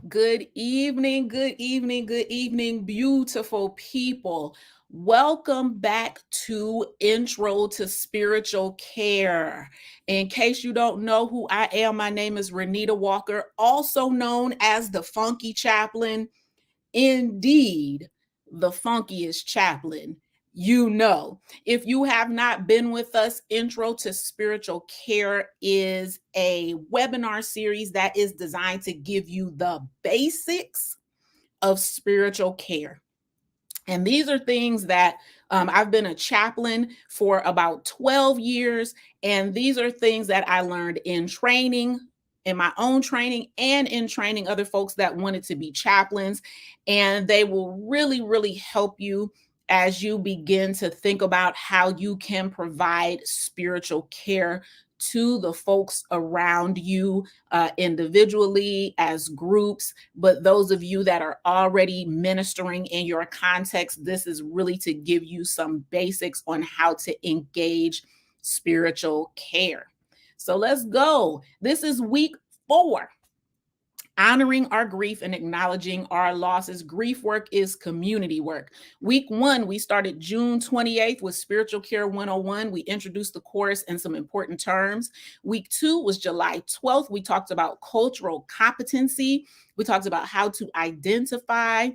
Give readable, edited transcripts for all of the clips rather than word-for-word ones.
Good evening, beautiful people. Welcome back to Intro to Spiritual Care. In case you don't know who I am, my name is Renita Walker, also known as the Funky Chaplain. Indeed, the funkiest chaplain. If you have not been with us, Intro to Spiritual Care is a webinar series that is designed to give you the basics of spiritual care. And these are things that I've been a chaplain for about 12 years. And these are things that I learned in training, in my own training, and in training other folks that wanted to be chaplains. And they will really, really help you as you begin to think about how you can provide spiritual care to the folks around you individually, as groups. But those of you that are already ministering in your context, this is really to give you some basics on how to engage spiritual care. So let's go. This is week 4. Honoring our grief and acknowledging our losses. Grief work is community work. Week 1, we started June 28th with Spiritual Care 101. We introduced the course and some important terms. Week 2 was July 12th. We talked about cultural competency. We talked about how to identify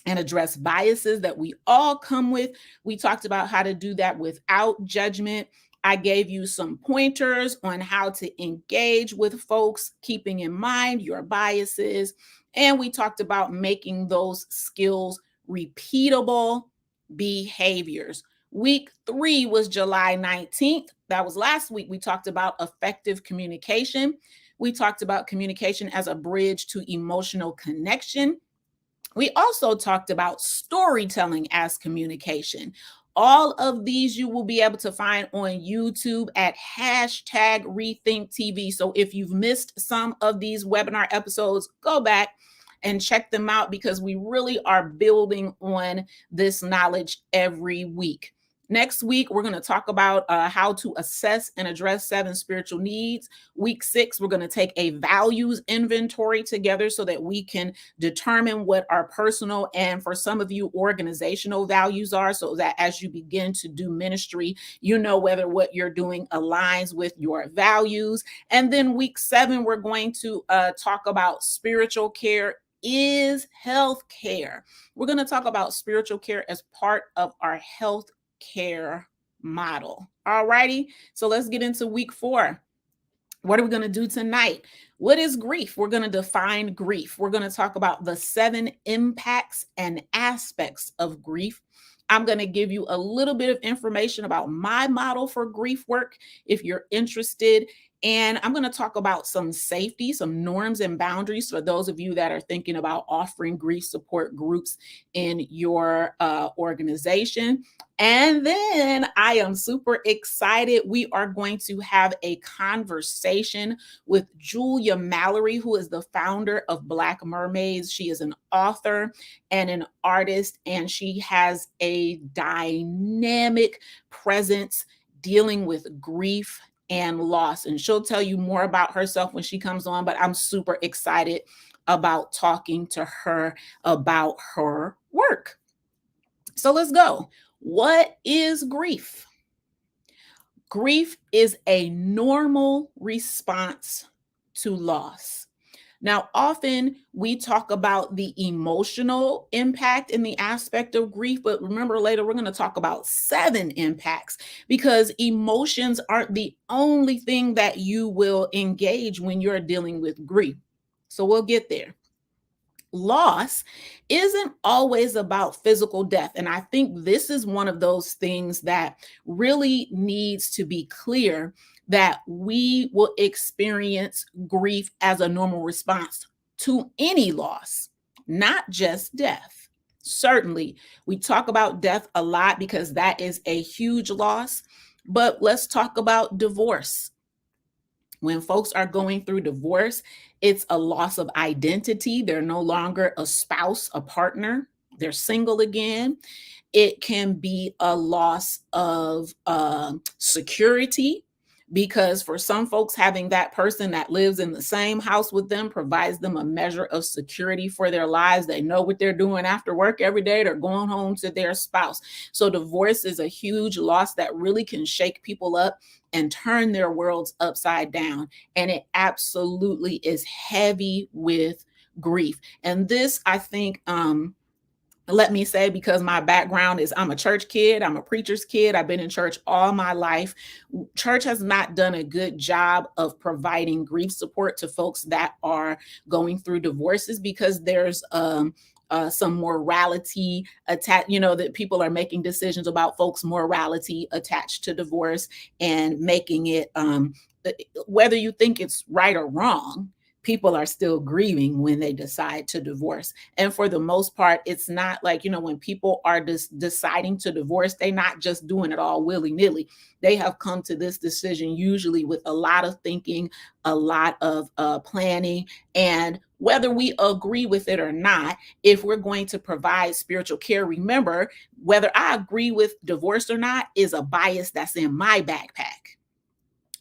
and address biases that we all come with. We talked about how to do that without judgment. I gave you some pointers on how to engage with folks, keeping in mind your biases. And we talked about making those skills repeatable behaviors. Week 3 was July 19th. That was last week. We talked about effective communication. We talked about communication as a bridge to emotional connection. We also talked about storytelling as communication. All of these you will be able to find on YouTube at hashtag Rethink TV. So if you've missed some of these webinar episodes, go back and check them out because we really are building on this knowledge every week. Next week, we're going to talk about how to assess and address 7 spiritual needs. Week 6, we're going to take a values inventory together so that we can determine what our personal and, for some of you, organizational values are, so that as you begin to do ministry, you know whether what you're doing aligns with your values. And then week 7, we're going to talk about spiritual care is health care. We're going to talk about spiritual care as part of our health care model. All righty. So let's get into week 4. What are we going to do tonight? What is grief? We're going to define grief. We're going to talk about the 7 impacts and aspects of grief. I'm going to give you a little bit of information about my model for grief work if you're interested. And I'm going to talk about some safety, some norms and boundaries for those of you that are thinking about offering grief support groups in your organization. And then I am super excited. We are going to have a conversation with Julia Mallory, who is the founder of Black Mermaids. She is an author and an artist, and she has a dynamic presence dealing with grief and loss. And she'll tell you more about herself when she comes on, but I'm super excited about talking to her about her work. So let's go. What is grief? Grief is a normal response to loss. Now, often we talk about the emotional impact in the aspect of grief, but remember later we're going to talk about 7 impacts because emotions aren't the only thing that you will engage when you're dealing with grief. So we'll get there. Loss isn't always about physical death. And I think this is one of those things that really needs to be clear, that we will experience grief as a normal response to any loss, not just death. Certainly, we talk about death a lot because that is a huge loss, but let's talk about divorce. When folks are going through divorce, it's a loss of identity. They're no longer a spouse, a partner. They're single again. It can be a loss of security because for some folks, having that person that lives in the same house with them provides them a measure of security for their lives. They know what they're doing after work every day. They're going home to their spouse. So divorce is a huge loss that really can shake people up and turn their worlds upside down. And it absolutely is heavy with grief. And this, I think, let me say, because my background is I'm a church kid, I'm a preacher's kid, I've been in church all my life. Church has not done a good job of providing grief support to folks that are going through divorces, because there's some morality attached, that people are making decisions about folks' morality attached to divorce, and making it, whether you think it's right or wrong, people are still grieving when they decide to divorce. And for the most part, it's not like, when people are deciding to divorce, they're not just doing it all willy-nilly. They have come to this decision usually with a lot of thinking, a lot of planning. And whether we agree with it or not, if we're going to provide spiritual care, remember, whether I agree with divorce or not is a bias that's in my backpack.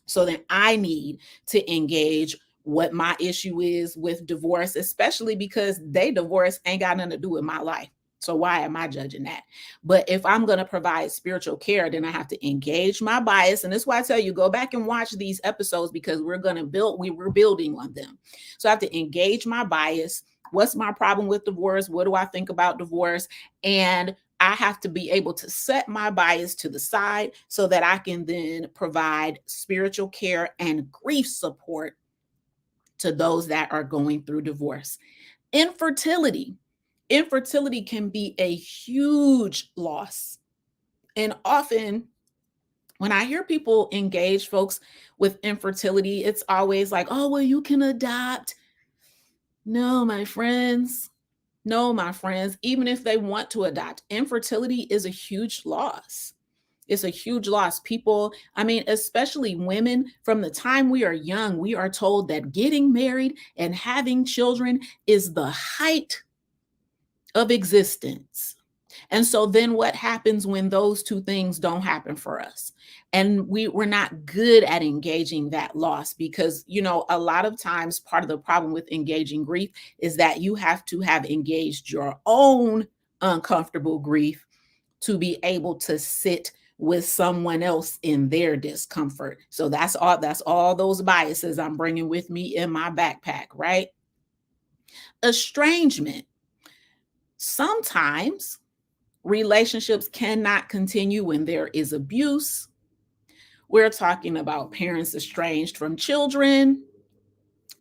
So then I need to engage what my issue is with divorce, especially because they divorce ain't got nothing to do with my life. So why am I judging that? But if I'm going to provide spiritual care, then I have to engage my bias. And that's why I tell you, go back and watch these episodes, because we're building on them. So I have to engage my bias. What's my problem with divorce? What do I think about divorce? And I have to be able to set my bias to the side so that I can then provide spiritual care and grief support to those that are going through divorce. Infertility can be a huge loss. And often when I hear people engage folks with infertility, it's always like, oh, well, you can adopt. No, my friends. No, my friends, even if they want to adopt, infertility is a huge loss. It's a huge loss. People, especially women, from the time we are young, we are told that getting married and having children is the height of existence. And so then what happens when those two things don't happen for us? And we're not good at engaging that loss, because, a lot of times part of the problem with engaging grief is that you have to have engaged your own uncomfortable grief to be able to sit with someone else in their discomfort. So that's all those biases I'm bringing with me in my backpack, right? Estrangement. Sometimes relationships cannot continue when there is abuse. We're talking about parents estranged from children,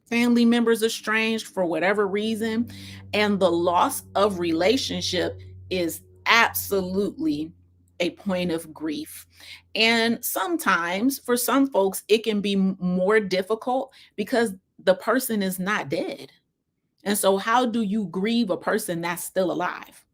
family members estranged for whatever reason, and the loss of relationship is absolutely a point of grief. And sometimes for some folks, it can be more difficult because the person is not dead. And so, how do you grieve a person that's still alive?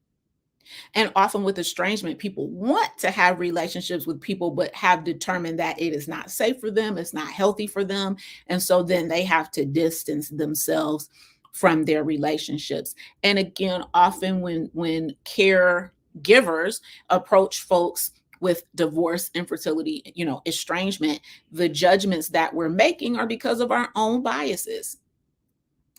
And often with estrangement, people want to have relationships with people, but have determined that it is not safe for them, it's not healthy for them. And so then they have to distance themselves from their relationships. And again, often when caregivers approach folks with divorce, infertility, estrangement, the judgments that we're making are because of our own biases,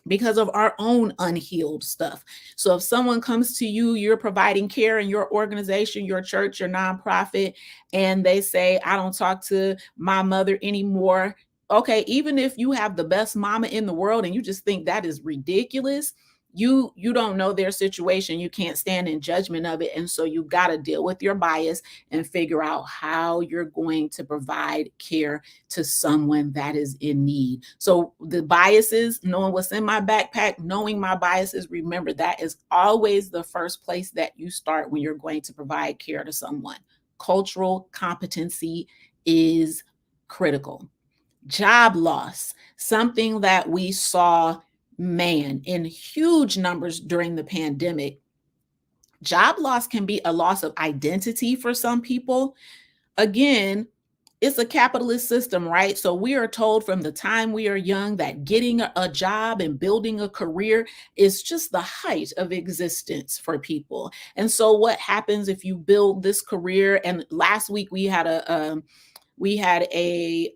because of our own unhealed stuff. So if someone comes to you, you're providing care in your organization, your church, your nonprofit, and they say, I don't talk to my mother anymore. Okay, even if you have the best mama in the world and you just think that is ridiculous, you don't know their situation. You can't stand in judgment of it. And so you got to deal with your bias and figure out how you're going to provide care to someone that is in need. So the biases, knowing what's in my backpack, knowing my biases, remember that is always the first place that you start when you're going to provide care to someone. Cultural competency is critical. Job loss, something that we saw, in huge numbers during the pandemic. Job loss can be a loss of identity for some people. Again, it's a capitalist system, right? So we are told from the time we are young that getting a job and building a career is just the height of existence for people. And so what happens if you build this career? And last week we had We had a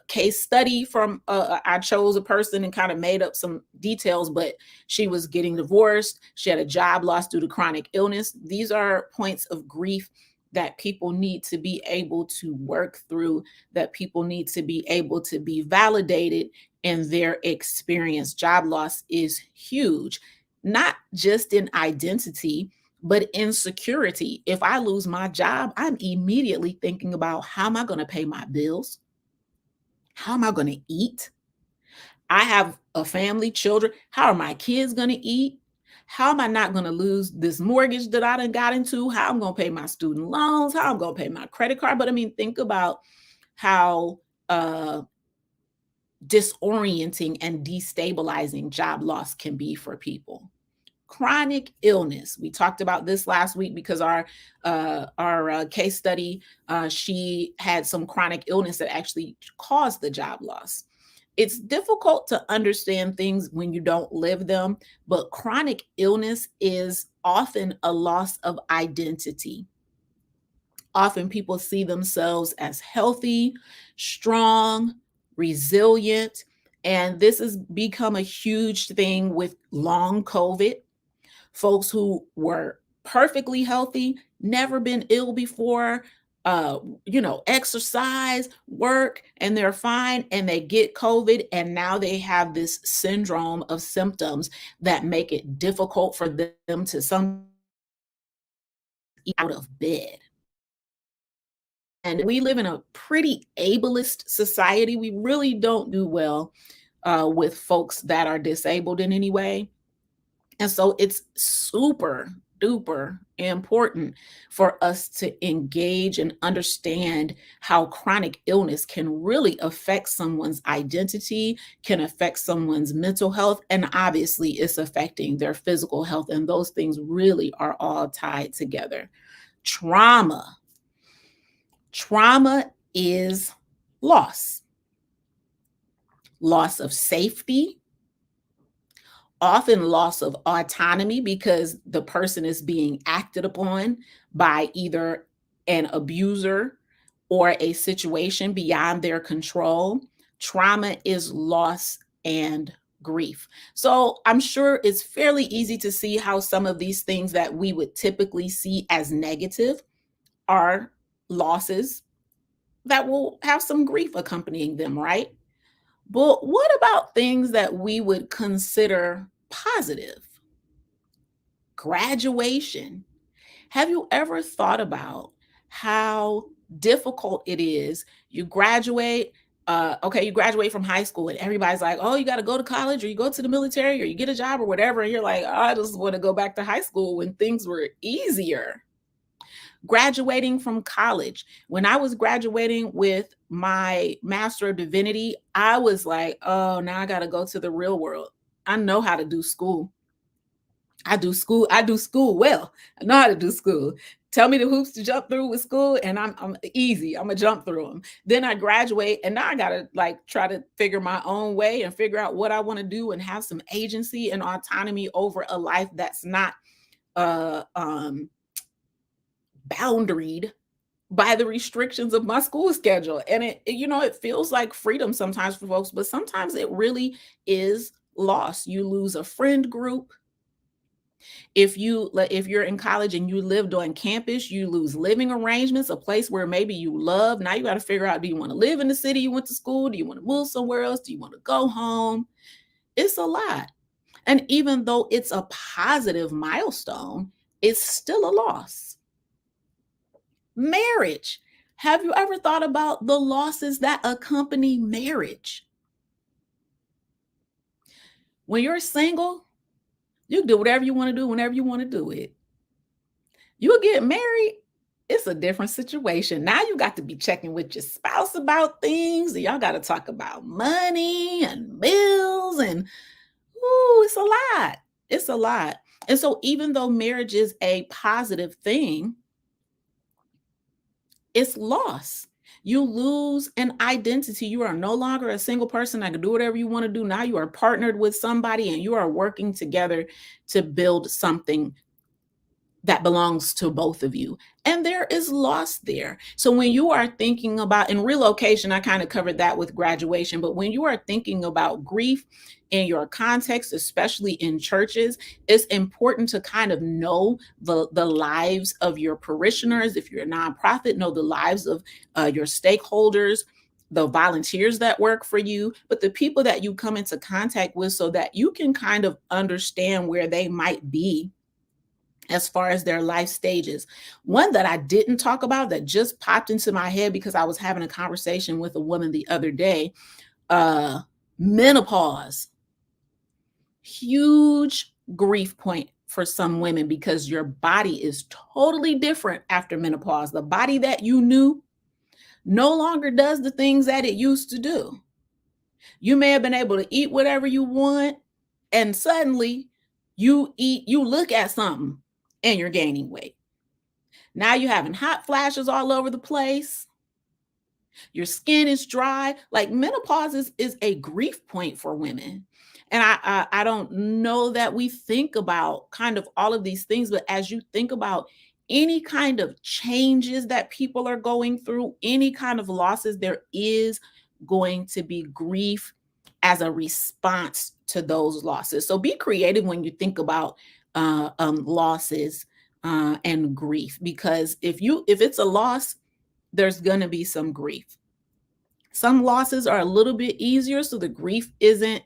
case study from, I chose a person and kind of made up some details, but she was getting divorced. She had a job loss due to chronic illness. These are points of grief that people need to be able to work through, that people need to be able to be validated in their experience. Job loss is huge, not just in identity, but insecurity. If I lose my job, I'm immediately thinking about, how am I going to pay my bills? How am I going to eat? I have a family, children. How are my kids going to eat? How am I not going to lose this mortgage that I done got into? How I'm going to pay my student loans? How I'm going to pay my credit card? But I mean, think about how uh, disorienting and destabilizing job loss can be for people. Chronic illness. We talked about this last week because our case study, she had some chronic illness that actually caused the job loss. It's difficult to understand things when you don't live them, but chronic illness is often a loss of identity. Often people see themselves as healthy, strong, resilient, and this has become a huge thing with long COVID. Folks who were perfectly healthy, never been ill before, exercise, work, and they're fine, and they get COVID, and now they have this syndrome of symptoms that make it difficult for them to some out of bed. And we live in a pretty ableist society. We really don't do well with folks that are disabled in any way. And so it's super duper important for us to engage and understand how chronic illness can really affect someone's identity, can affect someone's mental health, and obviously it's affecting their physical health. And those things really are all tied together. Trauma. Trauma is loss. Loss of safety, often loss of autonomy because the person is being acted upon by either an abuser or a situation beyond their control. Trauma is loss and grief. So I'm sure it's fairly easy to see how some of these things that we would typically see as negative are losses that will have some grief accompanying them, right? But what about things that we would consider positive? Graduation. Have you ever thought about how difficult it is? You graduate, okay, you graduate from high school, and everybody's like, oh, you got to go to college, or you go to the military, or you get a job, or whatever. And you're like, oh, I just want to go back to high school when things were easier. Graduating from college. When I was graduating with my Master of Divinity, I was like, oh, now I got to go to the real world. I know how to do school. I do school. I do school well. I know how to do school. Tell me the hoops to jump through with school, and I'm easy. I'm gonna jump through them. Then I graduate, and now I gotta like try to figure my own way and figure out what I want to do and have some agency and autonomy over a life that's not uh um boundaried by the restrictions of my school schedule. And it feels like freedom sometimes for folks, but sometimes it really is loss. You lose a friend group. If you're in college and you lived on campus, you lose living arrangements, a place where maybe you love. Now you got to figure out, do you want to live in the city you went to school? Do you want to move somewhere else? Do you want to go home? It's a lot. And even though it's a positive milestone, it's still a loss. Marriage. Have you ever thought about the losses that accompany marriage? When you're single, you can do whatever you want to do whenever you want to do it. You get married, it's a different situation. Now you got to be checking with your spouse about things, and y'all got to talk about money and bills, and it's a lot. It's a lot. And so even though marriage is a positive thing, it's loss. You lose an identity. You are no longer a single person that can do whatever you want to do. Now you are partnered with somebody and you are working together to build something that belongs to both of you. And there is loss there. So when you are thinking about in relocation, I kind of covered that with graduation, but when you are thinking about grief in your context, especially in churches, it's important to kind of know the lives of your parishioners. If you're a nonprofit, know the lives of your stakeholders, the volunteers that work for you, but the people that you come into contact with so that you can kind of understand where they might be as far as their life stages. One that I didn't talk about that just popped into my head because I was having a conversation with a woman the other day, uh menopause. Huge grief point for some women because your body is totally different after menopause. The body that you knew no longer does the things that it used to do. You may have been able to eat whatever you want, and suddenly you look at something and you're gaining weight. Now you're having hot flashes all over the place. Your skin is dry. Like menopause is a grief point for women. And I don't know that we think about kind of all of these things, but as you think about any kind of changes that people are going through, any kind of losses, there is going to be grief as a response to those losses. So be creative when you think about losses and grief, because if it's a loss, there's going to be some grief. Some losses are a little bit easier, so the grief isn't,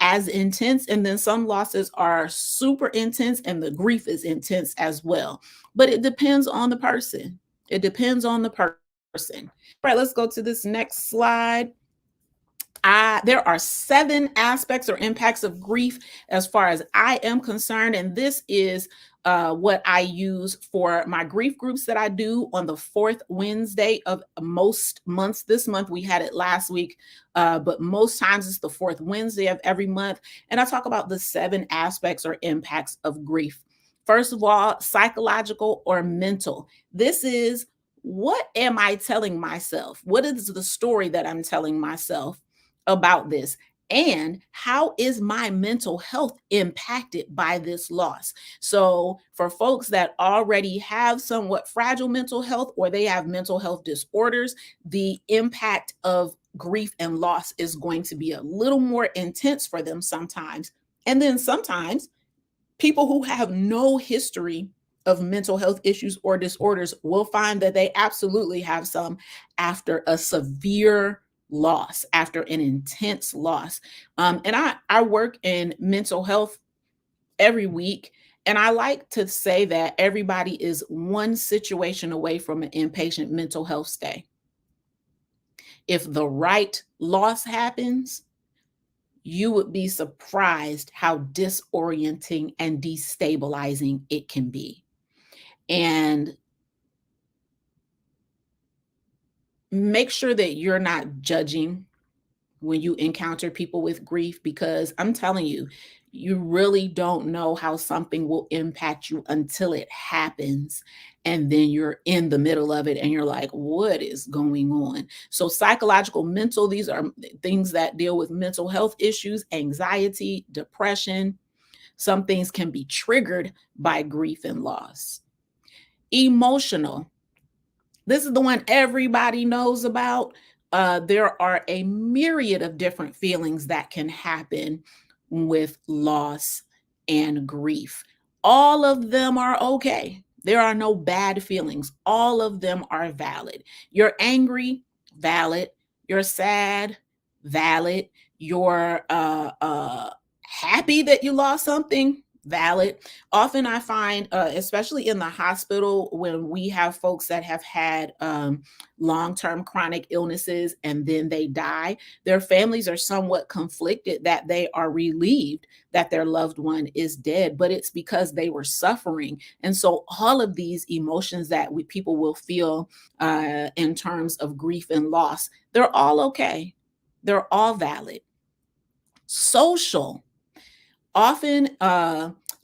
as intense. And then some losses are super intense and the grief is intense as well. But it depends on the person. It depends on the person. All right, let's go to this next slide. There are 7 aspects or impacts of grief as far as I am concerned. And this is what I use for my grief groups that I do on the 4th Wednesday of most months. This month we had it last week, but most times it's the 4th Wednesday of every month. And I talk about the 7 aspects or impacts of grief. First of all, psychological or mental. This is, what am I telling myself? What is the story that I'm telling myself about this? And how is my mental health impacted by this loss? So, for folks that already have somewhat fragile mental health or they have mental health disorders, the impact of grief and loss is going to be a little more intense for them sometimes. And then sometimes people who have no history of mental health issues or disorders will find that they absolutely have some after a severe loss, after an intense loss. And I work in mental health every week. And I like to say that everybody is one situation away from an inpatient mental health stay. If the right loss happens, you would be surprised how disorienting and destabilizing it can be. And make sure that you're not judging when you encounter people with grief, because I'm telling you, you really don't know how something will impact you until it happens. And then you're in the middle of it and you're like, what is going on? So, psychological, mental, these are things that deal with mental health issues, anxiety, depression. Some things can be triggered by grief and loss. Emotional, this is the one everybody knows about. There are a myriad of different feelings that can happen with loss and grief. All of them are okay. There are no bad feelings. All of them are valid. You're angry, valid. You're sad, valid. You're happy that you lost something, valid. Often I find, especially in the hospital, when we have folks that have had long-term chronic illnesses and then they die, their families are somewhat conflicted that they are relieved that their loved one is dead, but it's because they were suffering. And so all of these emotions that people will feel in terms of grief and loss, they're all okay. They're all valid. Social. Often,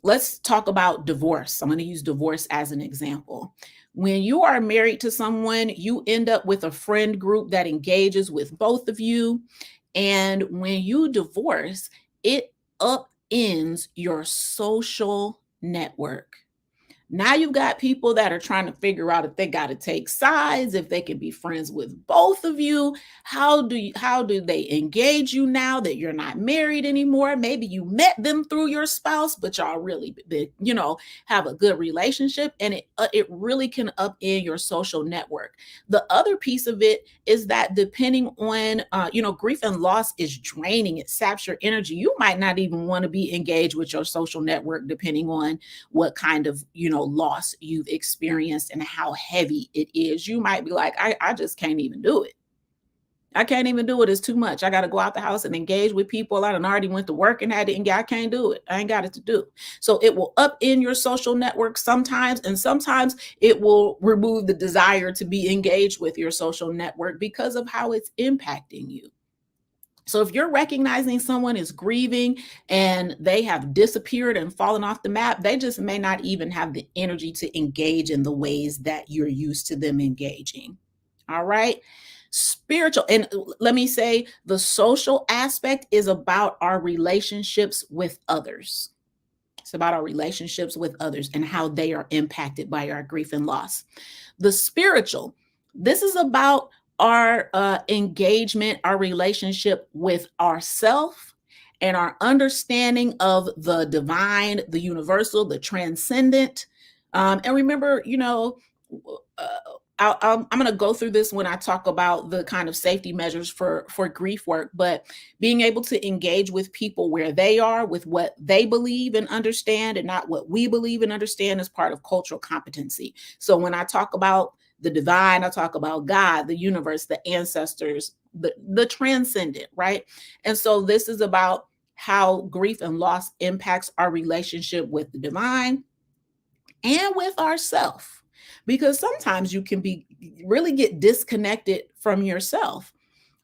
let's talk about divorce. I'm going to use divorce as an example. When you are married to someone, you end up with a friend group that engages with both of you. And when you divorce, it upends your social network. Now you've got people that are trying to figure out if they got to take sides, if they can be friends with both of you. How do they engage you now that you're not married anymore? Maybe you met them through your spouse, but y'all really have a good relationship, and it really can upend your social network. The other piece of it is that depending on grief and loss is draining. It saps your energy. You might not even want to be engaged with your social network depending on what kind of loss you've experienced and how heavy it is. You might be like, I just can't even do it. I can't even do it. It's too much. I got to go out the house and engage with people. I done already went to work and had it, and I can't do it. I ain't got it to do. So it will up in your social network sometimes, and sometimes it will remove the desire to be engaged with your social network because of how it's impacting you. So if you're recognizing someone is grieving and they have disappeared and fallen off the map, they just may not even have the energy to engage in the ways that you're used to them engaging. All right. Spiritual, and let me say, the social aspect is about our relationships with others. It's about our relationships with others and how they are impacted by our grief and loss. The spiritual, this is about our engagement, our relationship with ourself, and our understanding of the divine, the universal, the transcendent. And remember, uh, I'm going to go through this when I talk about the kind of safety measures for grief work, but being able to engage with people where they are, with what they believe and understand, and not what we believe and understand, is part of cultural competency. So when I talk about the divine, I talk about God, the universe, the ancestors, the transcendent, right? And so this is about how grief and loss impacts our relationship with the divine and with ourself, because sometimes you can be really get disconnected from yourself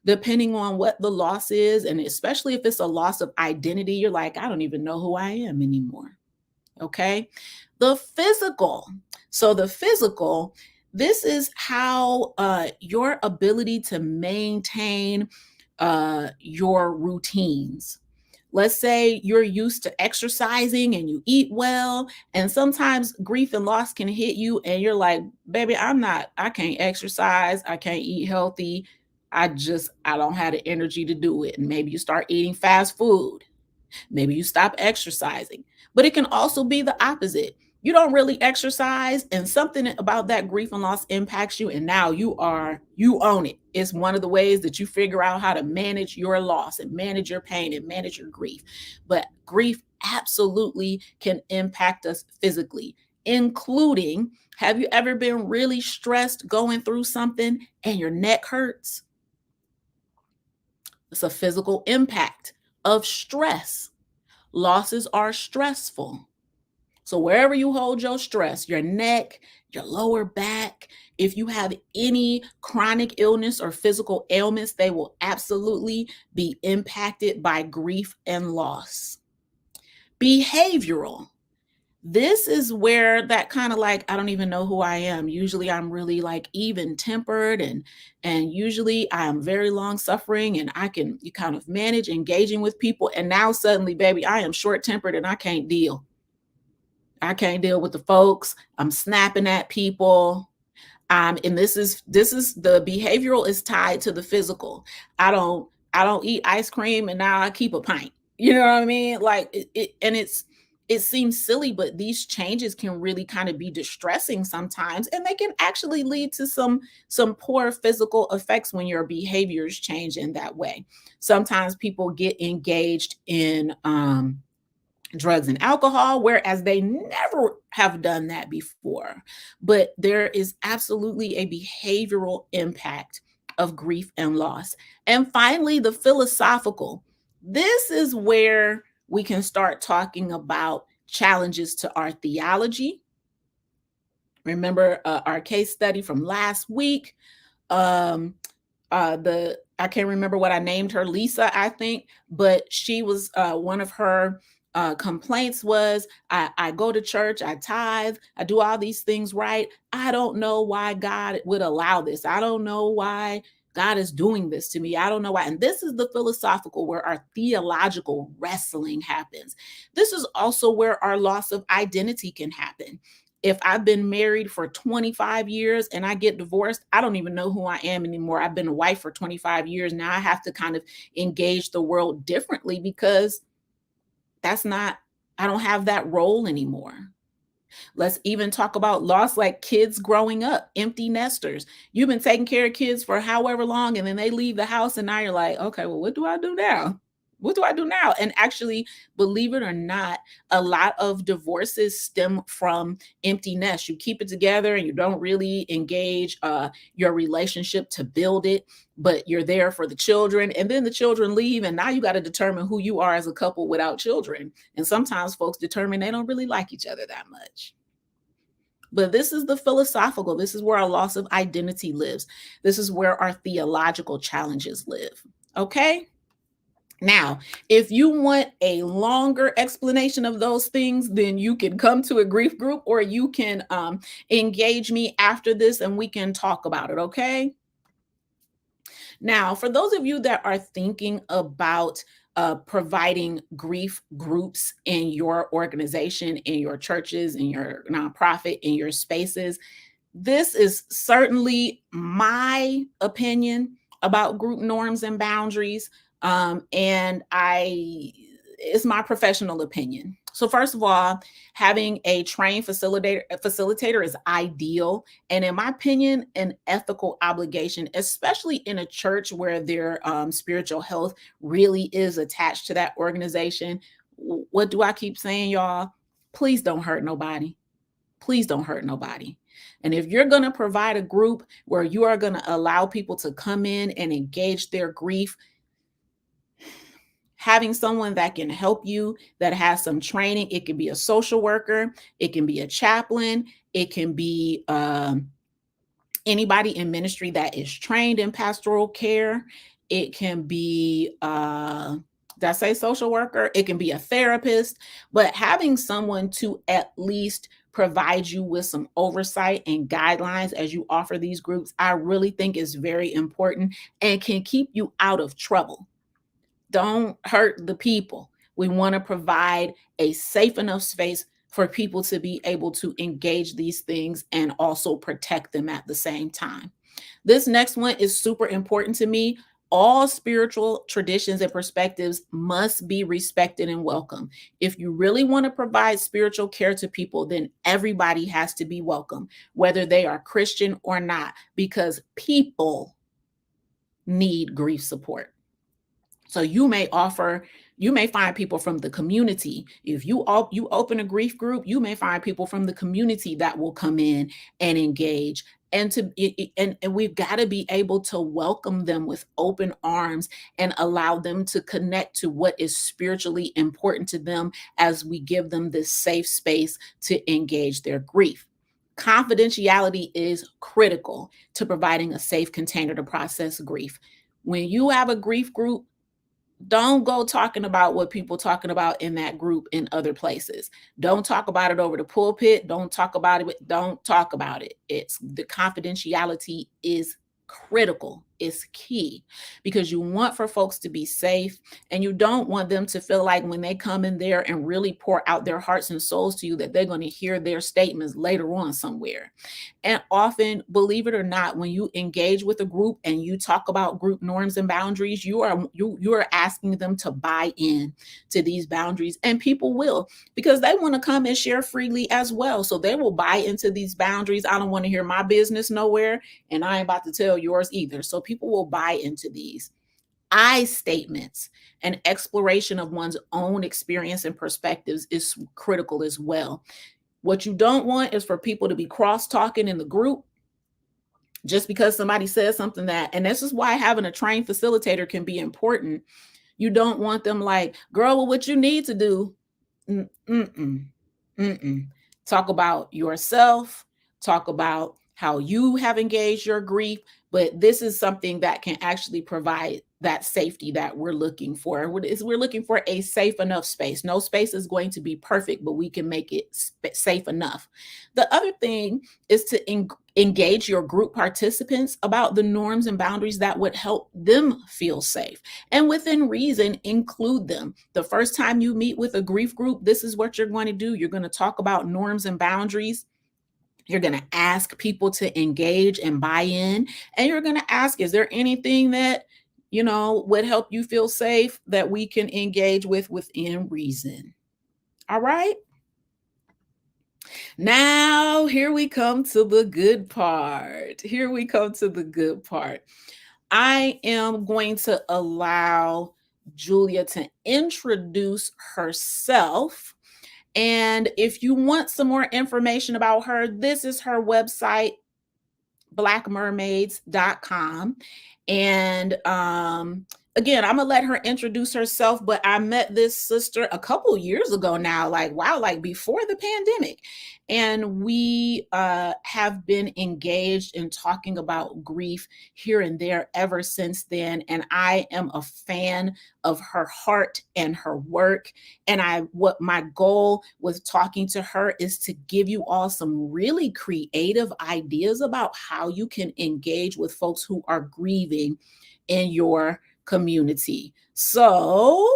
depending on what the loss is, and especially if it's a loss of identity. You're like, I don't even know who I am anymore. Okay. The physical. So the physical, this is how your ability to maintain your routines. Let's say you're used to exercising and you eat well, and sometimes grief and loss can hit you, and you're like, baby, I can't exercise, I can't eat healthy. I don't have the energy to do it. And maybe you start eating fast food. Maybe you stop exercising. But it can also be the opposite. You don't really exercise, and something about that grief and loss impacts you, and now you own it. It's one of the ways that you figure out how to manage your loss and manage your pain and manage your grief. But grief absolutely can impact us physically, including, have you ever been really stressed going through something and your neck hurts? It's a physical impact of stress. Losses are stressful. So wherever you hold your stress, your neck, your lower back, if you have any chronic illness or physical ailments, they will absolutely be impacted by grief and loss. Behavioral. This is where that kind of like, I don't even know who I am. Usually I'm really like even tempered, and usually I'm very long suffering, and I can you kind of manage engaging with people. And now suddenly, baby, I am short tempered and I can't deal. I can't deal with the folks. I'm snapping at people. And this is the behavioral is tied to the physical. I don't eat ice cream, and now I keep a pint. You know what I mean? Like it seems silly, but these changes can really kind of be distressing sometimes, and they can actually lead to some poor physical effects when your behaviors change in that way. Sometimes people get engaged in drugs and alcohol, whereas they never have done that before. But there is absolutely a behavioral impact of grief and loss. And finally, the philosophical. This is where we can start talking about challenges to our theology. Remember our case study from last week. Um, the I can't remember what I named her, Lisa, I think, but she was one of her complaints was, I go to church, I tithe, I do all these things right. I don't know why God would allow this. I don't know why God is doing this to me. I don't know why. And this is the philosophical, where our theological wrestling happens. This is also where our loss of identity can happen. If I've been married for 25 years and I get divorced, I don't even know who I am anymore. I've been a wife for 25 years. Now I have to kind of engage the world differently because that's not, I don't have that role anymore. Let's even talk about loss like kids growing up, empty nesters. You've been taking care of kids for however long, and then they leave the house, and now you're like, okay, well, what do I do now? What do I do now? And actually, believe it or not, a lot of divorces stem from empty nest. You keep it together and you don't really engage your relationship to build it, but you're there for the children. And then the children leave, and now you got to determine who you are as a couple without children. And sometimes folks determine they don't really like each other that much. But this is the philosophical, this is where our loss of identity lives. This is where our theological challenges live. Okay? Now, if you want a longer explanation of those things, then you can come to a grief group or you can engage me after this and we can talk about it. Okay? Now, for those of you that are thinking about providing grief groups in your organization, in your churches, in your nonprofit, in your spaces, this is certainly my opinion about group norms and boundaries. And it's my professional opinion. So first of all, having a trained facilitator is ideal, and in my opinion, an ethical obligation, especially in a church where their spiritual health really is attached to that organization. What do I keep saying, y'all? Please don't hurt nobody. Please don't hurt nobody. And if you're going to provide a group where you are going to allow people to come in and engage their grief, having someone that can help you, that has some training, it can be a social worker, it can be a chaplain, it can be anybody in ministry that is trained in pastoral care. It can be, did I say social worker? It can be a therapist, but having someone to at least provide you with some oversight and guidelines as you offer these groups, I really think is very important and can keep you out of trouble. Don't hurt the people. We want to provide a safe enough space for people to be able to engage these things and also protect them at the same time. This next one is super important to me. All spiritual traditions and perspectives must be respected and welcome. If you really want to provide spiritual care to people, then everybody has to be welcome, whether they are Christian or not, because people need grief support. So you may find people from the community. If you open a grief group, you may find people from the community that will come in and engage. And we've got to be able to welcome them with open arms and allow them to connect to what is spiritually important to them as we give them this safe space to engage their grief. Confidentiality is critical to providing a safe container to process grief. When you have a grief group, don't go talking about what people talking about in that group in other places. Don't talk about it over the pulpit. Don't talk about it. Don't talk about it. It's the confidentiality is critical. It's key because you want for folks to be safe and you don't want them to feel like when they come in there and really pour out their hearts and souls to you that they're going to hear their statements later on somewhere. And often, believe it or not, when you engage with a group and you talk about group norms and boundaries, you are asking them to buy in to these boundaries, and people will, because they want to come and share freely as well. So they will buy into these boundaries. I don't want to hear my business nowhere, and I ain't about to tell yours either. So people will buy into these. I statements and exploration of one's own experience and perspectives is critical as well. What you don't want is for people to be cross-talking in the group just because somebody says something that, and this is why having a trained facilitator can be important. You don't want them like, girl, well, what you need to do, talk about yourself, talk about how you have engaged your grief, but this is something that can actually provide that safety that we're looking for. We're looking for a safe enough space. No space is going to be perfect, but we can make it safe enough. The other thing is to engage your group participants about the norms and boundaries that would help them feel safe. And within reason, include them. The first time you meet with a grief group, this is what you're going to do. You're going to talk about norms and boundaries. You're going to ask people to engage and buy in. And you're going to ask, is there anything that, would help you feel safe that we can engage with within reason? All right. Now, here we come to the good part. Here we come to the good part. I am going to allow Julia to introduce herself. And if you want some more information about her, this is her website, blackmermaids.com. And again, I'm gonna let her introduce herself, but I met this sister a couple years ago now, like wow, like before the pandemic. And we have been engaged in talking about grief here and there ever since then. And I am a fan of her heart and her work. And what my goal with talking to her is to give you all some really creative ideas about how you can engage with folks who are grieving in your community. So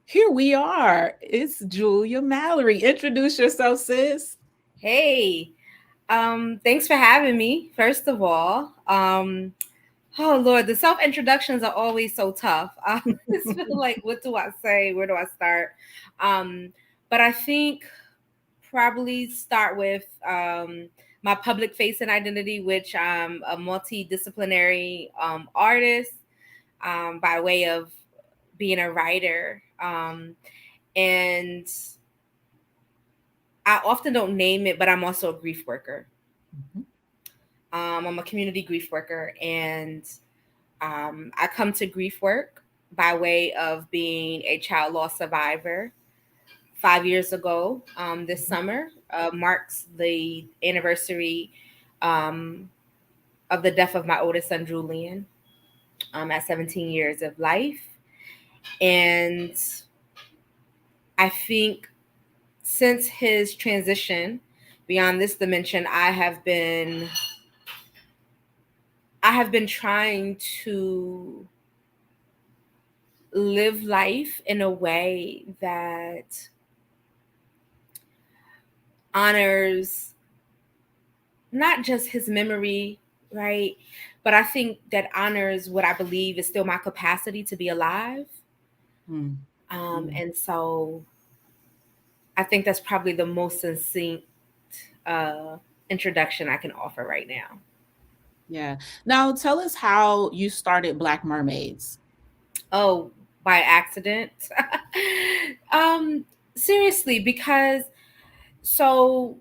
here we are. It's Julia Mallory. Introduce yourself, sis. Hey, thanks for having me, first of all. Oh Lord, the self introductions are always so tough. I just feel like, what do I say? Where do I start? But I think probably start with my public facing identity, which I'm a multidisciplinary artist by way of being a writer. And I often don't name it, but I'm also a grief worker. I'm a community grief worker, and I come to grief work by way of being a child loss survivor. 5 years ago, this summer marks the anniversary of the death of my oldest son, Julian, at 17 years of life. And I think since his transition beyond this dimension, I have been trying to live life in a way that honors not just his memory, right? But I think that honors what I believe is still my capacity to be alive. Mm. And so I think that's probably the most succinct introduction I can offer right now. Yeah. Now tell us how you started Black Mermaids. Oh, by accident. um, Seriously, because so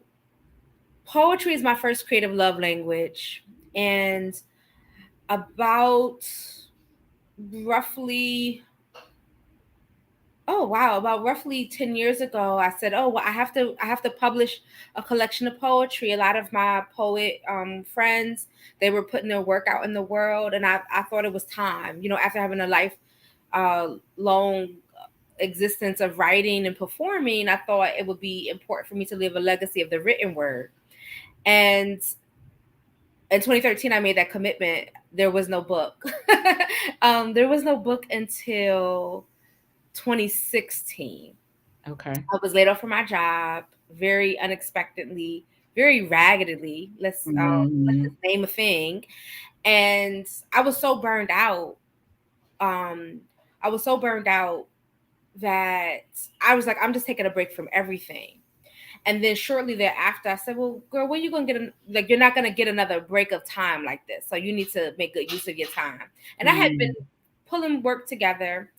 poetry is my first creative love language, and about roughly oh wow, about roughly 10 years ago, I said, oh well, I have to publish a collection of poetry. A lot of my poet friends, they were putting their work out in the world, and I thought it was time, after having a life long existence of writing and performing. I thought it would be important for me to leave a legacy of the written word. And in 2013, I made that commitment. There was no book. There was no book until 2016. Okay. I was laid off from my job very unexpectedly, very raggedly. Let's Mm. just name a thing. And I was so burned out. Um, I was so burned out that I was like, I'm just taking a break from everything. And then shortly thereafter, I said, "Well, girl, when you gonna get like you're not gonna get another break of time like this, so you need to make good use of your time." And I had been Mm. pulling work together,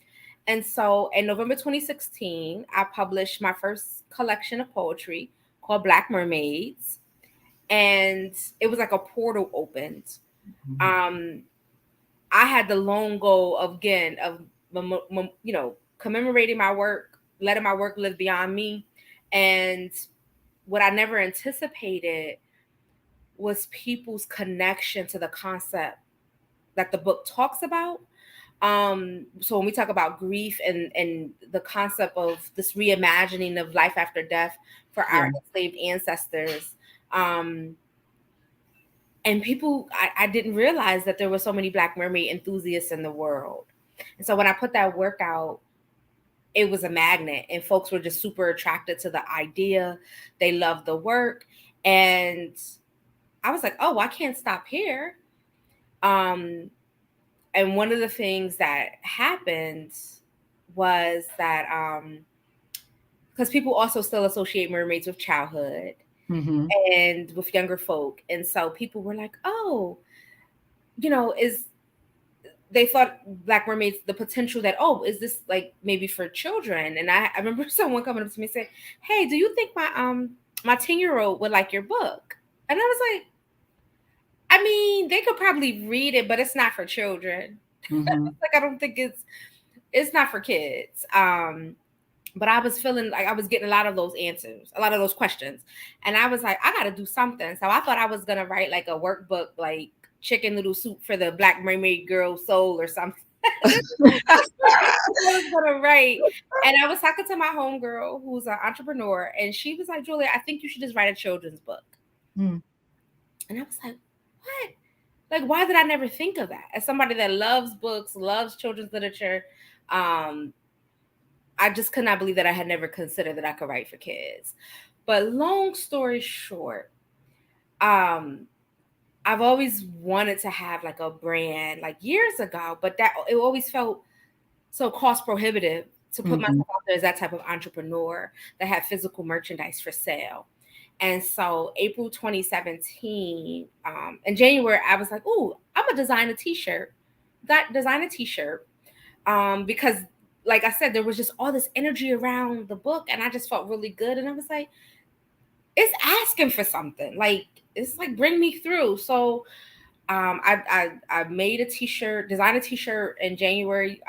and so in November 2016, I published my first collection of poetry called Black Mermaids, and it was like a portal opened. Mhm. Um, I had the lone goal of again of commemorating my work, letting my work live beyond me, and what I never anticipated was people's connection to the concept that the book talks about. So when we talk about grief and the concept of this reimagining of life after death for Yeah. our enslaved ancestors, um, and people, I didn't realize that there were so many Black mermaid enthusiasts in the world. And so when I put that work out, it was a magnet, and folks were just super attracted to the idea. They loved the work. And I was like, oh, I can't stop here. And one of the things that happened was that because people also still associate mermaids with childhood Mm-hmm. and with younger folk, and so people were like, oh, is they thought Black Mermaids, the potential that, oh, is this like maybe for children? And I remember someone coming up to me and saying, hey, do you think my 10-year-old would like your book? And I was like, I mean, they could probably read it, but it's not for children. Mm-hmm. Like, I don't think it's not for kids. But I was feeling like I was getting a lot of those answers, a lot of those questions. And I was like, I gotta do something. So I thought I was gonna write like a workbook, like Chicken Noodle Soup for the Black Mermaid Girl Soul or something. That's what I was gonna write. And I was talking to my homegirl who's an entrepreneur, and she was like, Julia, I think you should just write a children's book. Mm. And I was like, what? Like, why did I never think of that? As somebody that loves books, loves children's literature, I just could not believe that I had never considered that I could write for kids. But long story short, I've always wanted to have like a brand like years ago, but that it always felt so cost prohibitive to put Mm-hmm. myself out there as that type of entrepreneur that had physical merchandise for sale. And so April 2017, in January, I was like, ooh, I'm gonna design a t-shirt. Design a t-shirt. Because like I said, there was just all this energy around the book, and I just felt really good. And I was like, it's asking for something. Like, it's like, bring me through. So I made a t-shirt, designed a t-shirt in January.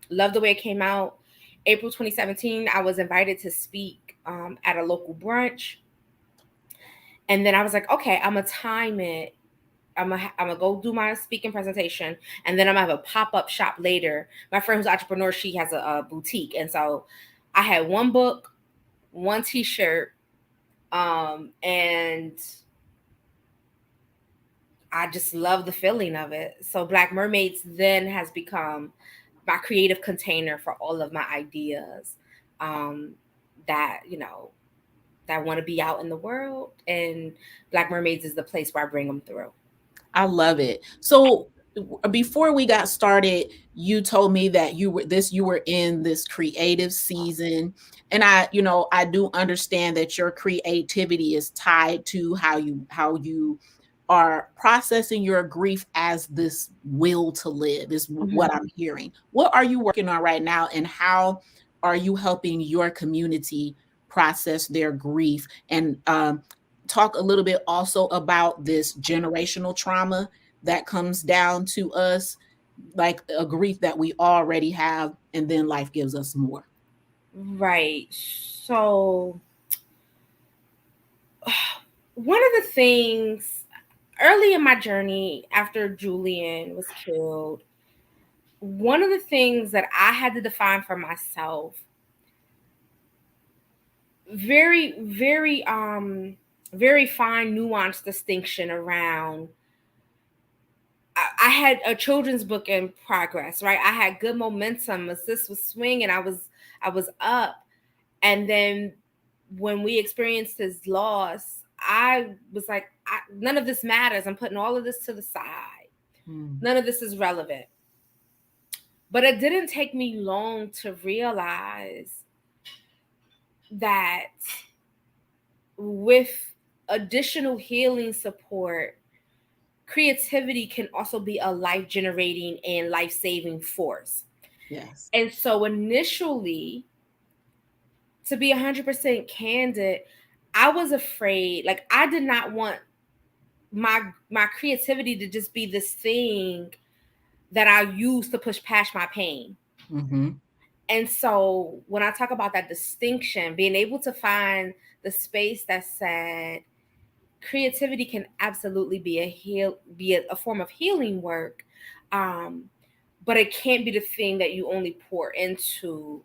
Loved the way it came out. April 2017, I was invited to speak at a local brunch. And then I was like, okay, I'm gonna time it. I'm gonna go do my speaking presentation, and then I'm gonna have a pop-up shop later. My friend who's an entrepreneur, she has a boutique, and so I had one book, one t-shirt, and I just love the feeling of it. So Black Mermaids then has become my creative container for all of my ideas, um, that that want to be out in the world, and Black Mermaids is the place where I bring them through. I love it. So before we got started, you told me that you were in this creative season, and I do understand that your creativity is tied to how you are processing your grief as this will to live is what I'm hearing. What are you working on right now, and how are you helping your community process their grief? And talk a little bit also about this generational trauma that comes down to us, like a grief that we already have, and then life gives us more. Right. So, one of the things early in my journey after Julian was killed, one of the things that I had to define for myself, very, very, very fine, nuanced distinction around. I had a children's book in progress, right? I had good momentum. My sis was swinging. I was up, and then when we experienced his loss, I was like, none of this matters. I'm putting all of this to the side. None of this is relevant. But it didn't take me long to realize that with additional healing support, creativity can also be a life generating and life saving force. Yes. And so initially, to be 100% candid, I was afraid. Like, I did not want my creativity to just be this thing that I use to push past my pain. Mm-hmm. And so when I talk about that distinction, being able to find the space that said creativity can absolutely be a form of healing work, but it can't be the thing that you only pour into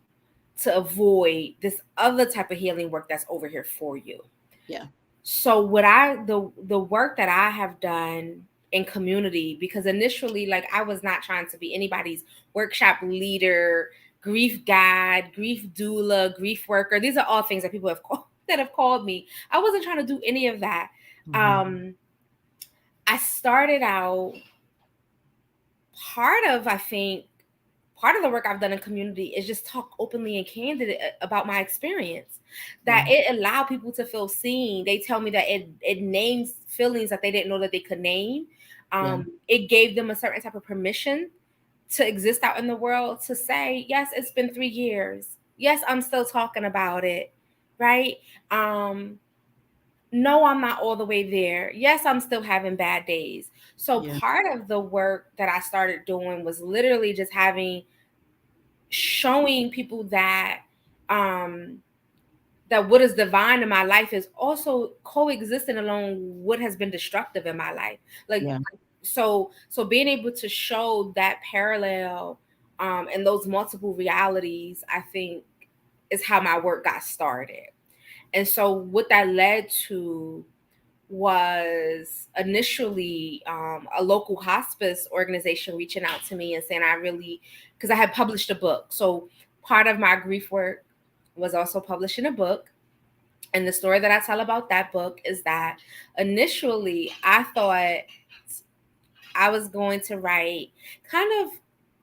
to avoid this other type of healing work that's over here for you. Yeah. So the work that I have done in community, because initially, like, I was not trying to be anybody's workshop leader, grief guide, grief doula, grief worker. These are all things that people have called that have called me. I wasn't trying to do any of that. Mhm. I started out, part of, I think, part of the work I've done in community is just talk openly and candid about my experience. That Yeah. it allowed people to feel seen. They tell me that it names feelings that they didn't know that they could name. Yeah. It gave them a certain type of permission to exist out in the world, to say, yes, it's been 3 years. Yes, I'm still talking about it. Right. No, I'm not all the way there. Yes, I'm still having bad days. So Yeah. part of the work that I started doing was literally just showing people that um that what is divine in my life is also coexisting along what has been destructive in my life. Like, Yeah. so being able to show that parallel and those multiple realities, I think, is how my work got started. And so what that led to was initially a local hospice organization reaching out to me and saying, I really, because I had published a book. So part of my grief work was also publishing a book. And the story that I tell about that book is that initially I thought I was going to write kind of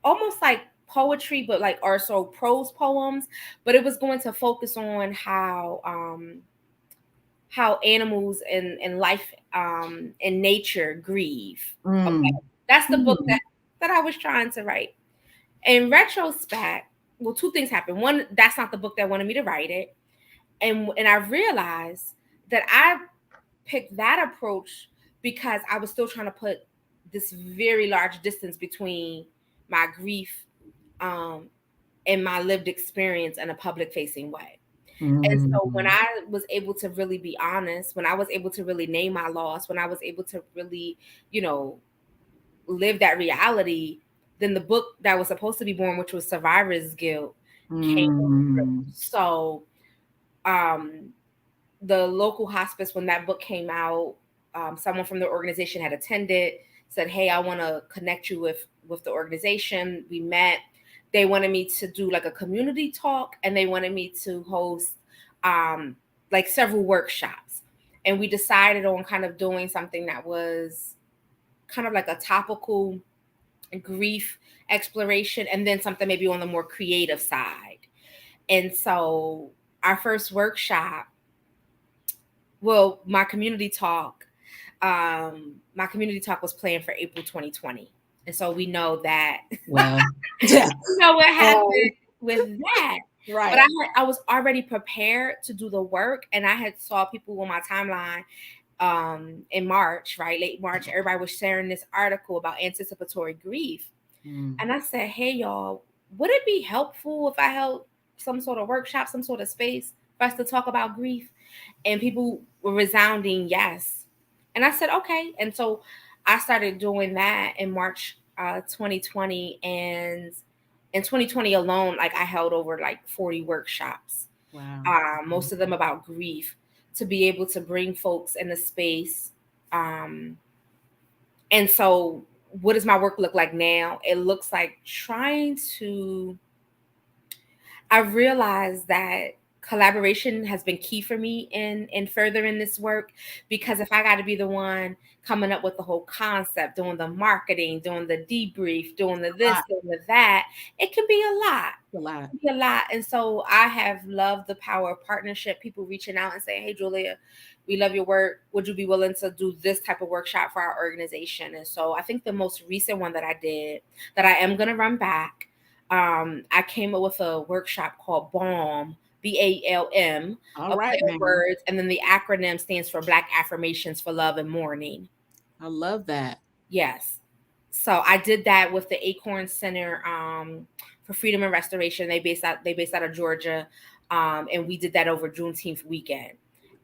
almost like poetry, but like also prose poems, but it was going to focus on how animals and life and nature grieve. Okay. Mm. That's the book Mm. that I was trying to write. In retrospect, well, two things happened. One, that's not the book that wanted me to write it. And I realized that I picked that approach because I was still trying to put this very large distance between my grief um, and my lived experience in a public facing way. And so when Mm. I was able to really be honest, when I was able to really name my loss, when I was able to really, you know, live that reality, then the book that was supposed to be born, which was Survivor's Guilt, came through. Mm. So um the local hospice, when that book came out, someone from the organization had attended, said, hey, I want to connect you with the organization. We met. They wanted me to do like a community talk, and they wanted me to host um like several workshops. And we decided on kind of doing something that was kind of like a topical grief exploration, and then something maybe on the more creative side. And so our first workshop, well, my community talk was planned for April 2020. And so we know that Well, yeah. you know what happened Um, with that. But right. I was already prepared to do the work, and I had saw people on my timeline in March, right? Late March, everybody was sharing this article about anticipatory grief. Mm. And I said, hey y'all, would it be helpful if I held some sort of workshop, some sort of space for us to talk about grief? And people were resounding yes. And I said, okay. And so I started doing that in March 2020. And in 2020 alone, like I held over like 40 workshops, Wow. most of them about grief, to be able to bring folks in the space. Um, and so what does my work look like now? It looks like trying to, I realized that collaboration has been key for me in furthering this work, because if I got to be the one coming up with the whole concept, doing the marketing, doing the debrief, doing the A this, lot. doing the that, it can be a lot. A lot. It can be a lot. And so I have loved the power of partnership, people reaching out and saying, hey, Julia, we love your work. Would you be willing to do this type of workshop for our organization? And so I think the most recent one that I did, that I am going to run back, I came up with a workshop called BALM, BALM, All a play right, of man. words, and then the acronym stands for Black Affirmations for Love and Mourning. I love that. Yes. So I did that with the Acorn Center for Freedom and Restoration. They based out of Georgia, and we did that over Juneteenth weekend.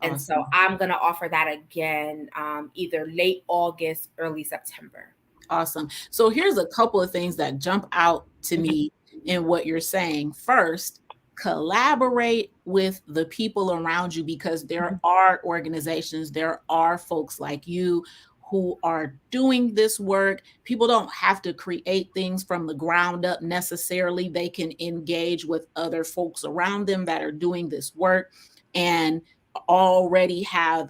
And so Awesome. I'm gonna offer that again, either late August, early September. Awesome. So here's a couple of things that jump out to Mhm. me in what you're saying. First, collaborate with the people around you, because there Mhm. are organizations, there are folks like you who are doing this work. People don't have to create things from the ground up necessarily. They can engage with other folks around them that are doing this work. And already have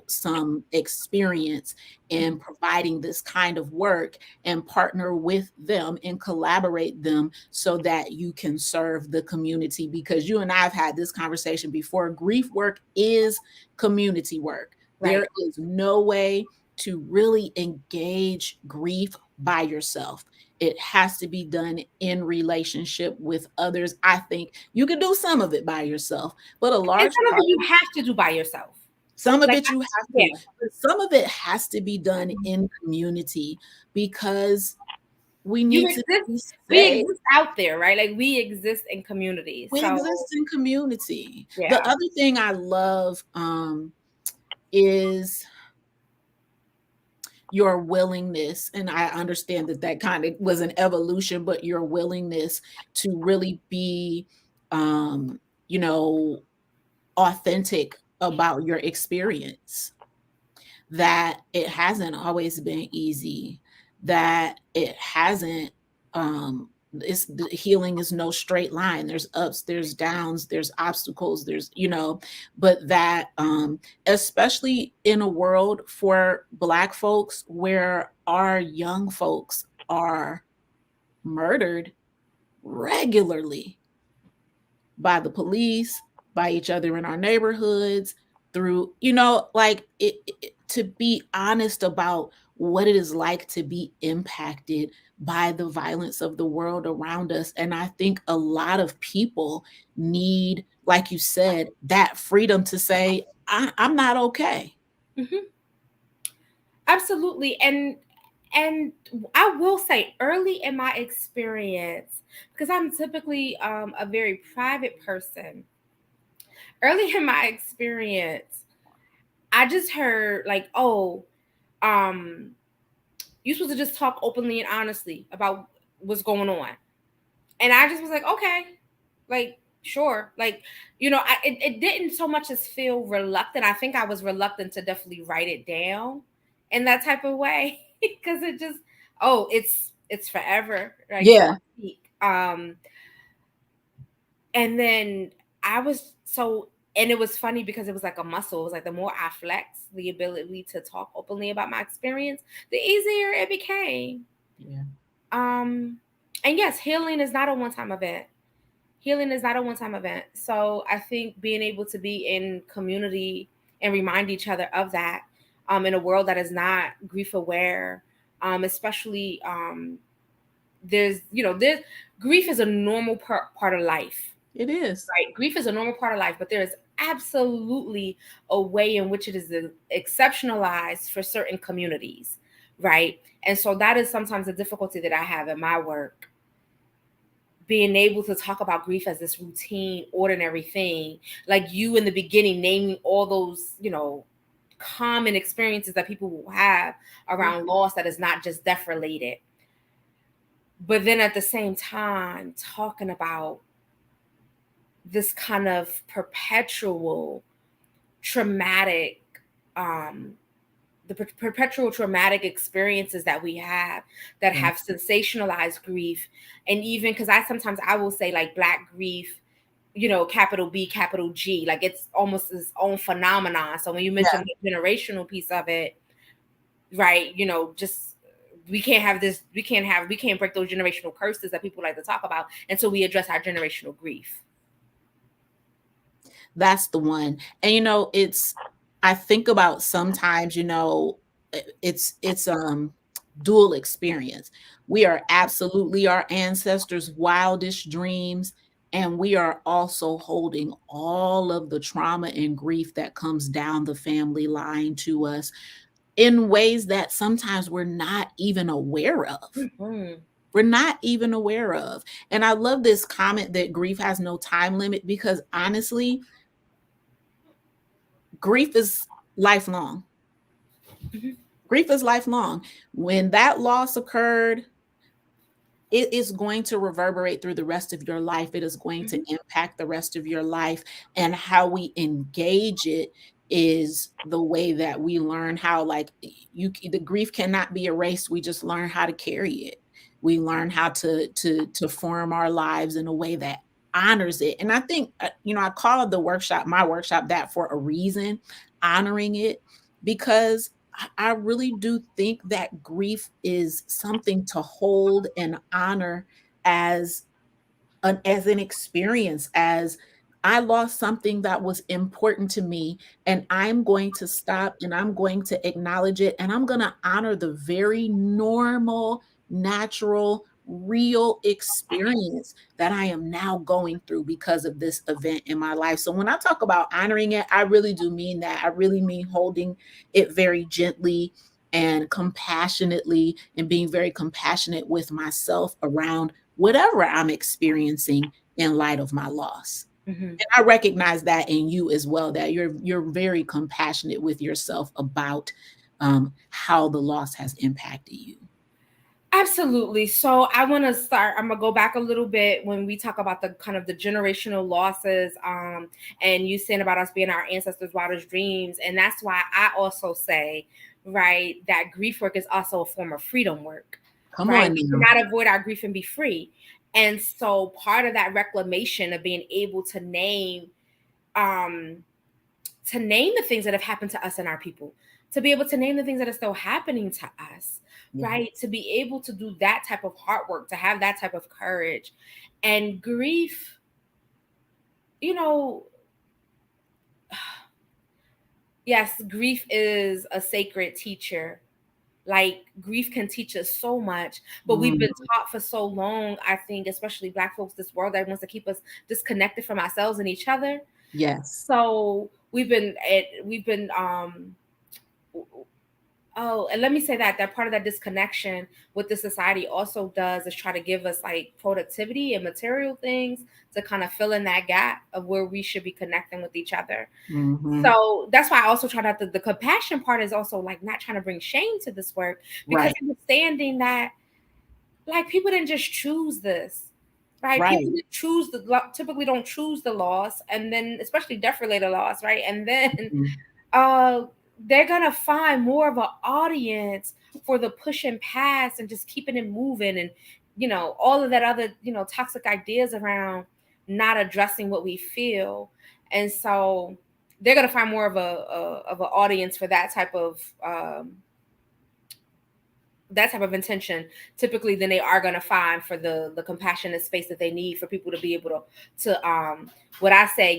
some experience in providing this kind of work, and partner with them and collaborate them so that you can serve the community. Because you and I have had this conversation before, grief work is community work. Right. There is no way to really engage grief by yourself. It has to be done in relationship with others. I think you can do some of it by yourself, but a And large some of part, it you have to do by yourself. some of Like, it you have to, yeah. but some of it has to be done in community, because we You need to exist. be We safe. exist out there, right? Like we exist in communities. We So exist in community. The yeah. other thing I love is your willingness, and I understand that that kind of was an evolution, but your willingness to really be, um, you know, authentic about your experience, that it hasn't always been easy, that it hasn't, it's the healing is no straight line. There's ups, there's downs, there's obstacles, there's, but that especially in a world for Black folks where our young folks are murdered regularly by the police, by each other in our neighborhoods, through, like to be honest about what it is like to be impacted by the violence of the world around us. And I think a lot of people need, like you said, that freedom to say, I'm not okay. Hmm. Absolutely. And I will say early in my experience, because I'm typically a very private person, early in my experience, I just heard like, oh, um, you're supposed to just talk openly and honestly about what's going on. And I just was like, okay, like, sure. Like, it didn't so much as feel reluctant. I think I was reluctant to definitely write it down in that type of way. Because it just, oh, it's forever. Like, so Yeah. to speak. And then I was so, and it was funny because it was like a muscle. It was like the more I flexed the ability to talk openly about my experience, the easier it became. Yeah. Um, and yes, healing is not a one-time event. Healing is not a one-time event. So I think being able to be in community and remind each other of that, in a world that is not grief aware, especially there's grief is a normal part of life. It is. Right? Grief is a normal part of life, but there is absolutely a way in which it is exceptionalized for certain communities, right? And so that is sometimes the difficulty that I have in my work, being able to talk about grief as this routine, ordinary thing, like you in the beginning naming all those, common experiences that people will have around loss that is not just death related. But then at the same time, talking about this kind of perpetual traumatic perpetual traumatic experiences that we have that Yeah. have sensationalized grief. And even because I will say like Black grief, capital B, capital G, like it's almost its own phenomenon. So when you Yeah. mention the generational piece of it, right, just we can't break those generational curses that people like to talk about until we address our generational grief. That's the one. And I think about sometimes, it's dual experience. We are absolutely our ancestors' wildest dreams, and we are also holding all of the trauma and grief that comes down the family line to us in ways that sometimes we're not even aware of. Mm-hmm. We're not even aware of. And I love this comment that grief has no time limit, because honestly, grief is lifelong. Mm-hmm. Grief is lifelong. When that loss occurred, it is going to reverberate through the rest of your life. It is going to Mm-hmm. impact the rest of your life. And how we engage it is the way that we learn how, like, the grief cannot be erased. We just learn how to carry it. We learn how to form our lives in a way that honors it. And I think, I call the workshop, my workshop, that for a reason, honoring it, because I really do think that grief is something to hold and honor as as an experience, as I lost something that was important to me, and I'm going to stop and I'm going to acknowledge it, and I'm going to honor the very normal, natural, real experience that I am now going through because of this event in my life. So when I talk about honoring it, I really do mean that. I really mean holding it very gently and compassionately, and being very compassionate with myself around whatever I'm experiencing in light of my loss. Mm-hmm. And I recognize that in you as well, that you're very compassionate with yourself about how the loss has impacted you. Absolutely. So I want to start. I'm gonna go back a little bit when we talk about the kind of the generational losses, and you saying about us being our ancestors' wildest dreams, and that's why I also say, right, that grief work is also a form of freedom work, Come right? on We now. cannot avoid our grief and be free, and so part of that reclamation of being able um, to name the things that have happened to us and our people, to be able to name the things that are still happening to us, Yeah. right? To be able to do that type of hard work, to have that type of courage. And grief, you know, yes, grief is a sacred teacher. Like grief can teach us so much, but we've Mm, been taught for so long, I think, especially Black folks, this world that wants to keep us disconnected from ourselves and each other. yes. So we've been Oh, and let me say that part of that disconnection with the society also does is try to give us like productivity and material things to kind of fill in that gap of where we should be connecting with each other. Hmm. So that's why I also try not to, the compassion part is also like not trying to bring shame to this work, because Right. understanding that like people didn't just choose this, right? People Right. that typically don't choose the loss, and then especially death related loss, right? And then Mhm. uh they're gonna find more of an audience for the pushing past and just keeping it moving, and all of that other toxic ideas around not addressing what we feel. And so they're gonna find more of an audience for that type of intention typically than they are going to find for the compassionate space that they need for people to be able to what I say,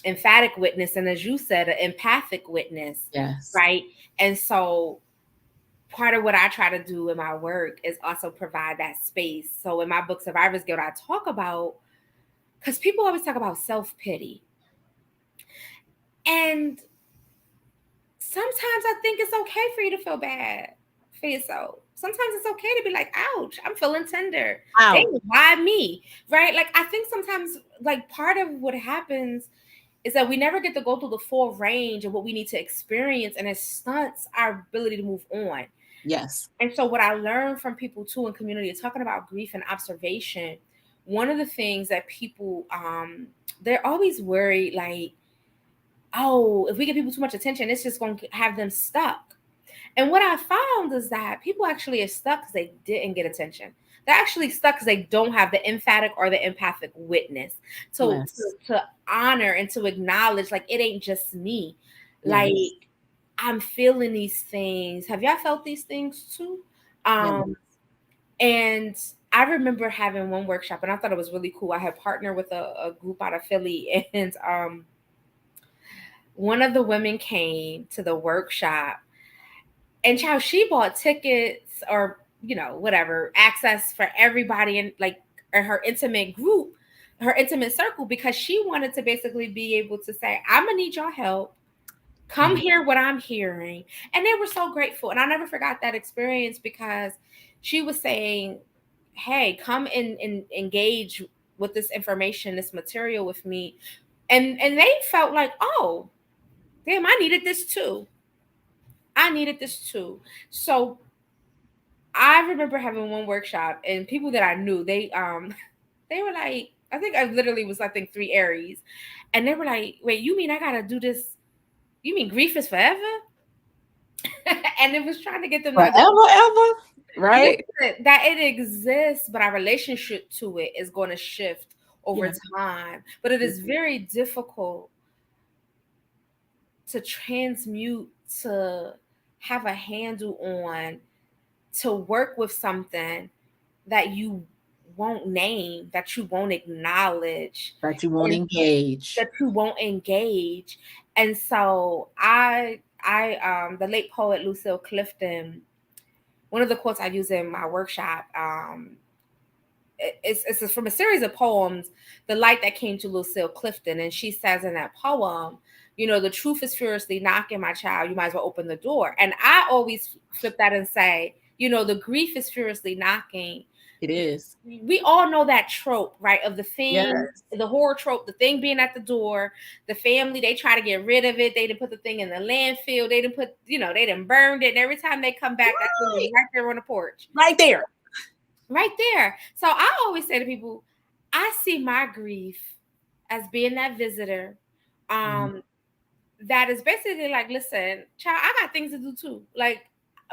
emphatic witness, and as you said, an empathic witness, Yes. right? And so part of what I try to do in my work is also provide that space. So in my book Survivor's Guild, I talk about, because people always talk about self-pity, and sometimes I think it's okay for you to feel bad for yourself. Sometimes it's okay to be like, ouch, I'm feeling tender. Dang, Wow. why me? Right? Like, I think sometimes, like, part of what happens is that we never get to go through the full range of what we need to experience, and it stunts our ability to move on. Yes. And so, what I learned from people too in community, talking about grief and observation, one of the things that people, they're always worried, like, oh, if we give people too much attention, it's just going to have them stuck. And what I found is that people actually are stuck because they didn't get attention. They're actually stuck because they don't have the emphatic or the empathic witness to, Yes. to honor and to acknowledge, like, it ain't just me. Like, Yes. I'm feeling these things. Have y'all felt these things too? Yes. And I remember having one workshop, and I thought it was really cool. I had partnered with a group out of Philly, and one of the women came to the workshop, and child, she bought tickets, or whatever, access for everybody in, like, her intimate group, her intimate circle, because she wanted to basically be able to say, I'm gonna need your help, come Yeah. hear what I'm hearing. And they were so grateful, and I never forgot that experience, because she was saying, hey, come and engage with this information, this material with me. And they felt like, oh damn, I needed this too. So I remember having one workshop, and people that I knew, they were like, I think I literally was, I think, three Aries, and they were like, wait, you mean I gotta do this? You mean grief is forever? And it was trying to get them to Forever, understand, ever. Right. listen, that it exists, but our relationship to it is going to shift over Yeah. time. But it is very difficult to transmute, to have a handle on, to work with something that you won't name, that you won't acknowledge, That you won't and engage. that you won't engage. And so the late poet Lucille Clifton, one of the quotes I use in my workshop, it's from a series of poems, The Light That Came to Lucille Clifton. And she says in that poem, the truth is furiously knocking, my child. You might as well open the door. And I always flip that and say, the grief is furiously knocking. It is. We all know that trope, right? Of the thing, Yes. the horror trope, the thing being at the door, the family, they try to get rid of it. They didn't put the thing in the landfill. They didn't they didn't burned it. And every time they come back, that thing is Right. right there on the porch. Right there. Right there. So I always say to people, I see my grief as being that visitor. Mhm. That is basically like, listen, child, I got things to do too. Like,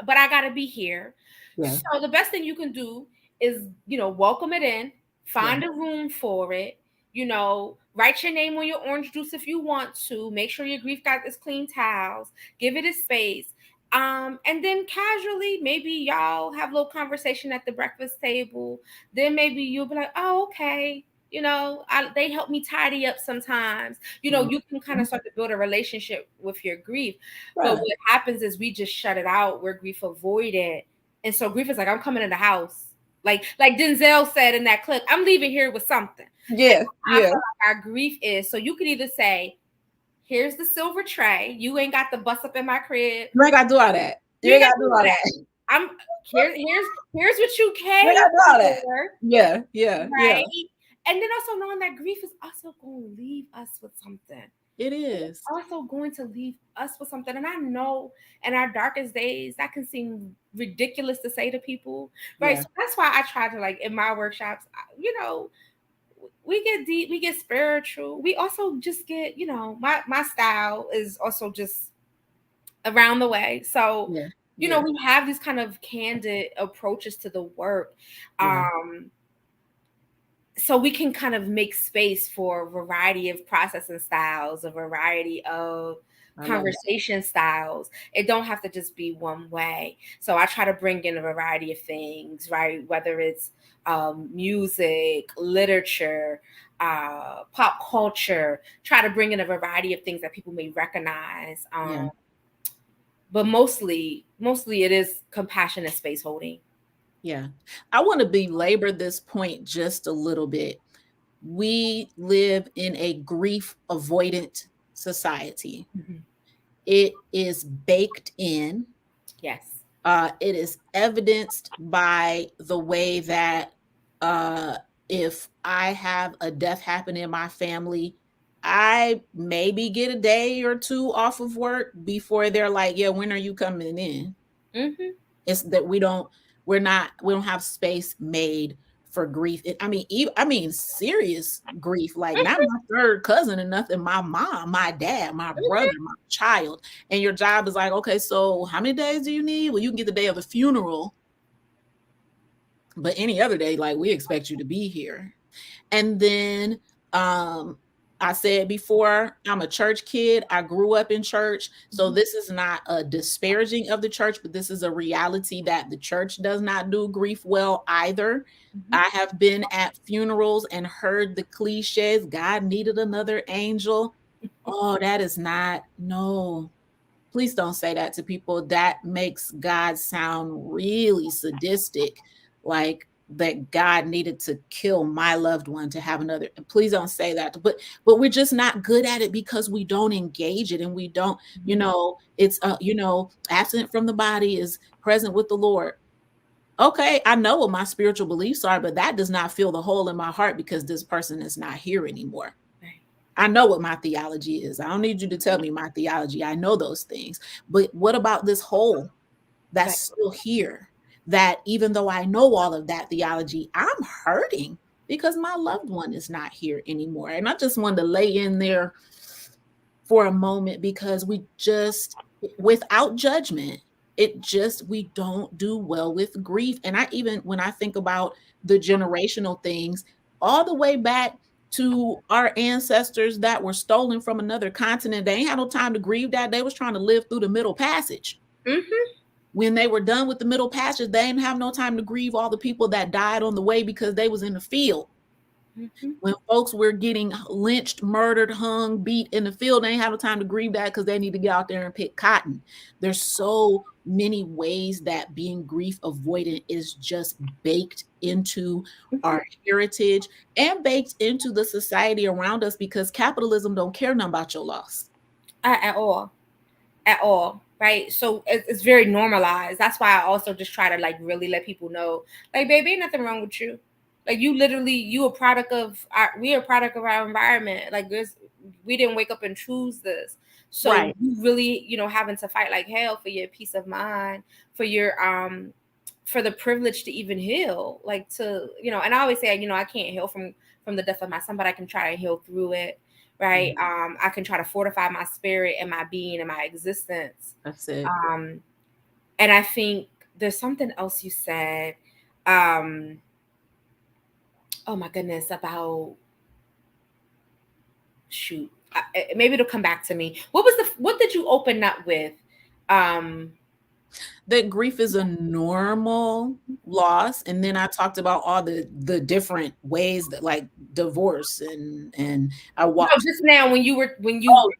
but I gotta be here. Yeah. So the best thing you can do is, welcome it in, Yeah. find a room for it, write your name on your orange juice if you want to, make sure your grief got its clean towels, give it a space. And then casually, maybe y'all have a little conversation at the breakfast table. Then maybe you'll be like, oh, okay. They help me tidy up sometimes. Mhm. You can kind of start to build a relationship with your grief. But Right. what happens is we just shut it out. We're grief avoidant. And so grief is like, I'm coming in the house. Like Denzel said in that clip, I'm leaving here with something. And Yeah. I feel Yeah. like our grief is, so you could either say, here's the silver tray. You ain't got to bust up in my crib. You ain't gotta do all that. You You ain't ain't got gotta to do do all that. that. I'm here's what you You ain't came gotta do all that. for, Yeah. Yeah. Yeah. right? And then also knowing that grief is also going to leave us with something. It It's is. also going to leave us with something. And I know in our darkest days that can seem ridiculous to say to people, right? Yeah. So that's why I try to, like, in my workshops, we get deep, we get spiritual. We also just get, my style is also just around the way. So, Yeah. Yeah. we have these kind of candid approaches to the work. Yeah. So we can kind of make space for a variety of processing styles, a variety of I love that. conversation styles. It don't have to just be one way. So I try to bring in a variety of things, right? Whether it's music, literature, pop culture. Try to bring in a variety of things that people may recognize. Yeah. But mostly it is compassionate space holding. Yeah. I want to belabor this point just a little bit. We live in a grief avoidant society. Mm-hmm. It is baked in. Yes. It is evidenced by the way that uh, if I have a death happen in my family, I maybe get a day or two off of work before they're like, yeah, when are you coming in? Mm-hmm. It's that we don't have space made for grief. I mean serious grief, like not my third cousin or nothing, my mom, my dad, my brother, my child. And your job is like, okay, so how many days do you need? Well, you can get the day of the funeral, but any other day, like, we expect you to be here. And then I said before, I'm a church kid. I grew up in church. So this is not a disparaging of the church, but this is a reality that the church does not do grief well either. Mm-hmm. I have been at funerals and heard the cliches, God needed another angel. Oh, that is not, no. Please don't say that to people. That makes God sound really sadistic, like that God needed to kill my loved one to have another. Please don't say that. But we're just not good at it because we don't engage it, and we don't, it's absent from the body is present with the Lord. Okay, I know what my spiritual beliefs are, but that does not fill the hole in my heart because this person is not here anymore. I know what my theology is. I don't need you to tell me my theology. I know those things. But what about this hole that's still here? That even though I know all of that theology, I'm hurting because my loved one is not here anymore. And I just wanted to lay in there for a moment because we just, without judgment, we don't do well with grief. And when I think about the generational things, all the way back to our ancestors that were stolen from another continent. They ain't had no time to grieve that. They was trying to live through the Middle Passage. Mm-hmm. When they were done with the Middle Passage, they didn't have no time to grieve all the people that died on the way because they was in the field. Mm-hmm. When folks were getting lynched, murdered, hung, beat in the field, they ain't have no time to grieve that because they need to get out there and pick cotton. There's so many ways that being grief avoidant is just baked into our heritage and baked into the society around us, because capitalism don't care nothing about your loss. At all. At all, right? So it's very normalized. That's why I also just try to like really let people know, like, baby, ain't nothing wrong with you. Like, you literally, you a product of our, we are a product of our environment. Like, this, we didn't wake up and choose this. So Right. you really, having to fight like hell for your peace of mind, for your for the privilege to even heal, like, to, and I always say, I can't heal from the death of my son, but I can try to heal through it, right? I can try to fortify my spirit and my being and my existence. That's it. And I think there's something else you said. Um, oh my goodness, about, shoot, maybe it'll come back to me. What did you open up with? Um, That grief is a normal loss, and then I talked about all the different ways that, like, divorce, and I no, walked. just now when you Oh,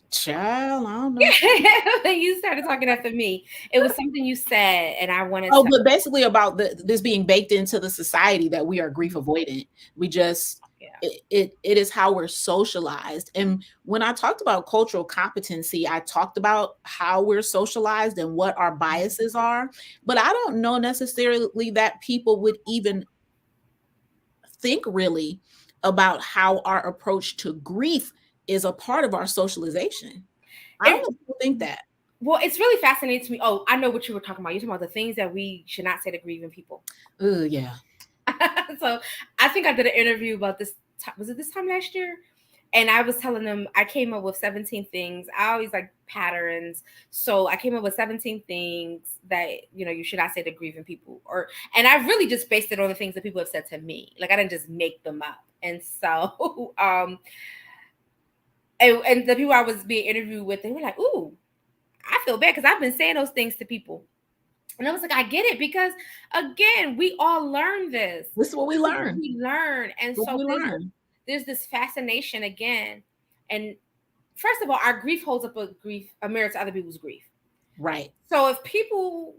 child, I don't know. when you started talking after me, it was something you said, and I wanted Oh, to. but basically about this being baked into the society that we are grief avoidant. We just, Yeah. it is how we're socialized. And when I talked about cultural competency, I talked about how we're socialized and what our biases are. But I don't know necessarily that people would even think really about how our approach to grief is a part of our socialization. I don't It, know if people think that. well, it's really fascinating to me. Oh, I know what you were talking about. You're talking about the things that we should not say to grieving people. Oh, yeah. So I think I did an interview about this. Was it this time last year? And I was telling them I came up with 17 things. I always like patterns. So I came up with 17 things that, you should not say to grieving people. And I really just based it on the things that people have said to me. Like, I didn't just make them up. And so and the people I was being interviewed with, they were like, ooh, I feel bad because I've been saying those things to people. And I was like, I get it, because again, we all learn this. This is what we This is what learn. we learn. And What so we learn. there's this fascination again. And first of all, our grief holds up a mirror to other people's grief. Right. So if people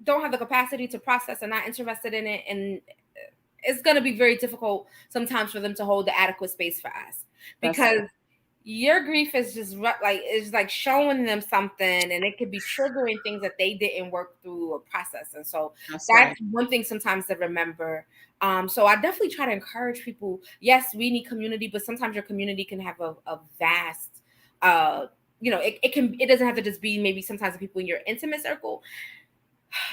don't have the capacity to process and not interested in it, and it's going to be very difficult sometimes for them to hold the adequate space for us, because your grief is just like showing them something, and it could be triggering things that they didn't work through or process. And so that's right. one thing sometimes to remember. So I definitely try to encourage people. Yes, we need community, but sometimes your community can have a vast, it doesn't have to just be maybe sometimes the people in your intimate circle,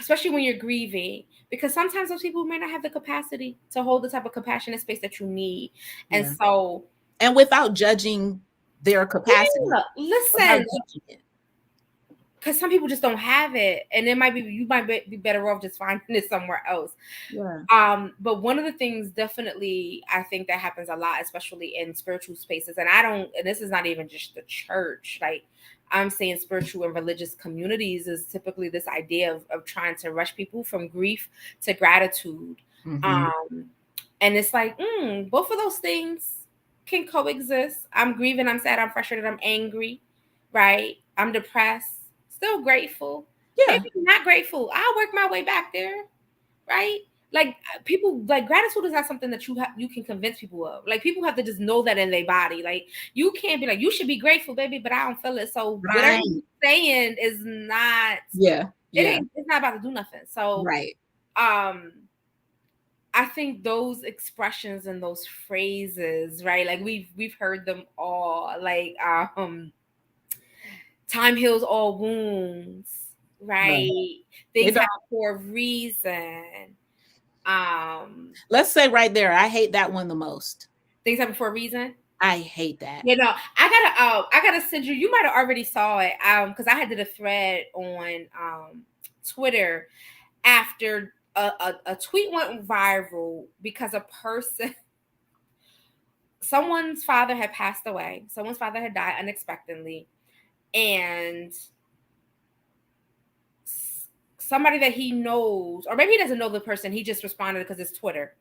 especially when you're grieving, because sometimes those people may not have the capacity to hold the type of compassionate space that you need. Yeah. And so, and without judging their capacity. Yeah, listen, because some people just don't have it, and you might be better off just finding it somewhere else. Yeah. But one of the things definitely I think that happens a lot, especially in spiritual spaces, and this is not even just the church, like I'm saying spiritual and religious communities, is typically this idea of trying to rush people from grief to gratitude. Mm-hmm. And it's like, both of those things can coexist. I'm grieving, I'm sad, I'm frustrated, I'm angry, right? I'm depressed, still grateful. Yeah. Maybe not grateful. I'll work my way back there, right? Like, people, like, gratitude is not something that you can convince people of. Like, people have to just know that in their body. Like, you can't be like, you should be grateful, baby, but I don't feel it. So whatever you're saying is not. It's not about to do nothing. So right. I think those expressions and those phrases, right? Like, we've heard them all. Like, time heals all wounds, right? Things happen for a reason. Let's say right there, I hate that one the most. Things happen for a reason. I hate that. I gotta send you. You might have already saw it, because I had did a thread on Twitter after a tweet went viral because a person someone's father had passed away. Someone's father had died unexpectedly, and somebody that he knows, or maybe he doesn't know the person, he just responded because it's Twitter,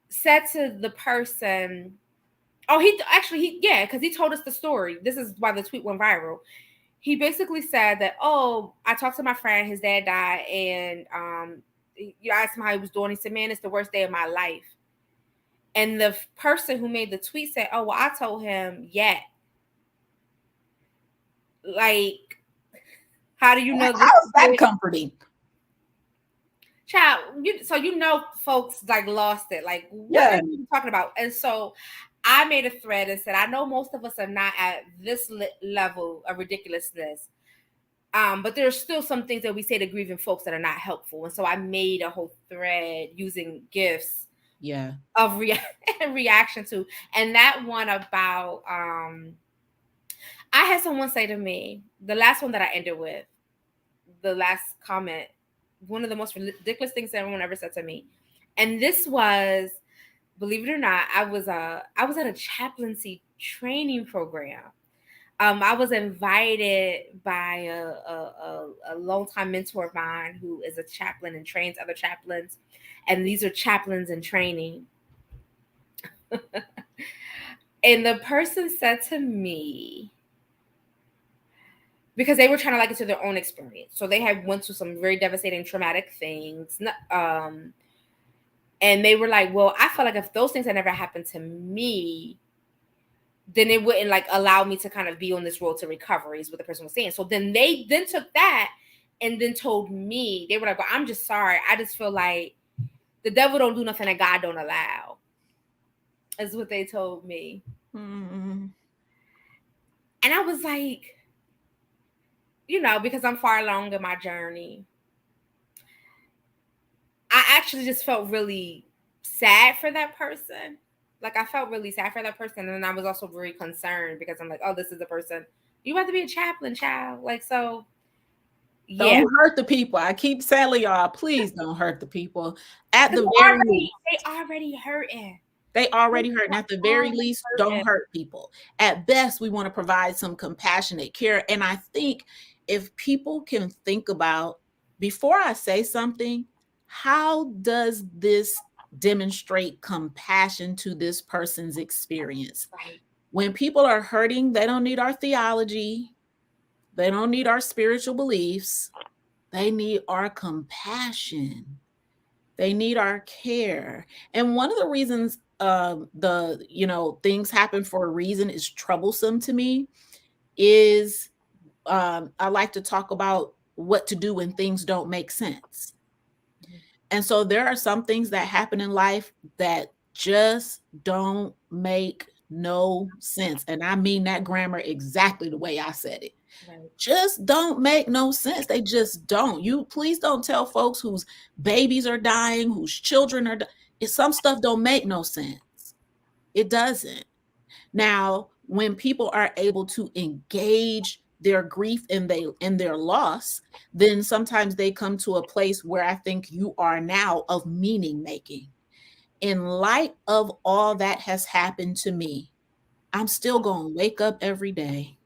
said to the person, oh, because he told us the story. This is why the tweet went viral. He basically said that, oh, I talked to my friend, his dad died, and you asked him how he was doing. He said, man, it's the worst day of my life. And the person who made the tweet said, oh, well, I told him, yeah. Like, how do you know this? How is that comforting? Child, so folks like lost it. Like, what are you talking about? And so I made a thread and said, I know most of us are not at this level of ridiculousness. But there's still some things that we say to grieving folks that are not helpful. And so I made a whole thread using gifts of reaction to. And that one about, I had someone say to me, the last one that I ended with, the last comment, one of the most ridiculous things that everyone ever said to me. And this was, believe it or not, I was at a chaplaincy training program. I was invited by a longtime mentor of mine who is a chaplain and trains other chaplains. And these are chaplains in training. And the person said to me, because they were trying to like it to their own experience. So they had went through some very devastating, traumatic things. And they were like, well, I feel like if those things had never happened to me, then it wouldn't like allow me to kind of be on this road to recovery, is what the person was saying. So then they then took that and then told me, they were like, well, I'm just sorry. I just feel like the devil don't do nothing that God don't allow, is what they told me. Mm-hmm. And I was like, because I'm far along in my journey, I actually just felt really sad for that person. Like, I felt really sad for that person. And I was also very concerned because I'm like, oh, this is the person. You have to be a chaplain, child. Like, so, yeah. Don't hurt the people. I keep telling y'all, please don't hurt the people. At the They very least, already hurting. they already hurt. And at the very least, don't hurt people. At best, we want to provide some compassionate care. And I think if people can think about, before I say something, how does this demonstrate compassion to this person's experience? Right. When people are hurting, they don't need our theology. They don't need our spiritual beliefs. They need our compassion. They need our care. And one of the reasons things happen for a reason is troublesome to me is I like to talk about what to do when things don't make sense. And so there are some things that happen in life that just don't make no sense. And I mean that grammar exactly the way I said it. Right. Just don't make no sense. They just don't. You please don't tell folks whose babies are dying, whose children are some stuff don't make no sense. It doesn't. Now, when people are able to engage their grief and their loss, then sometimes they come to a place where I think you are now of meaning making. In light of all that has happened to me, I'm still going to wake up every day.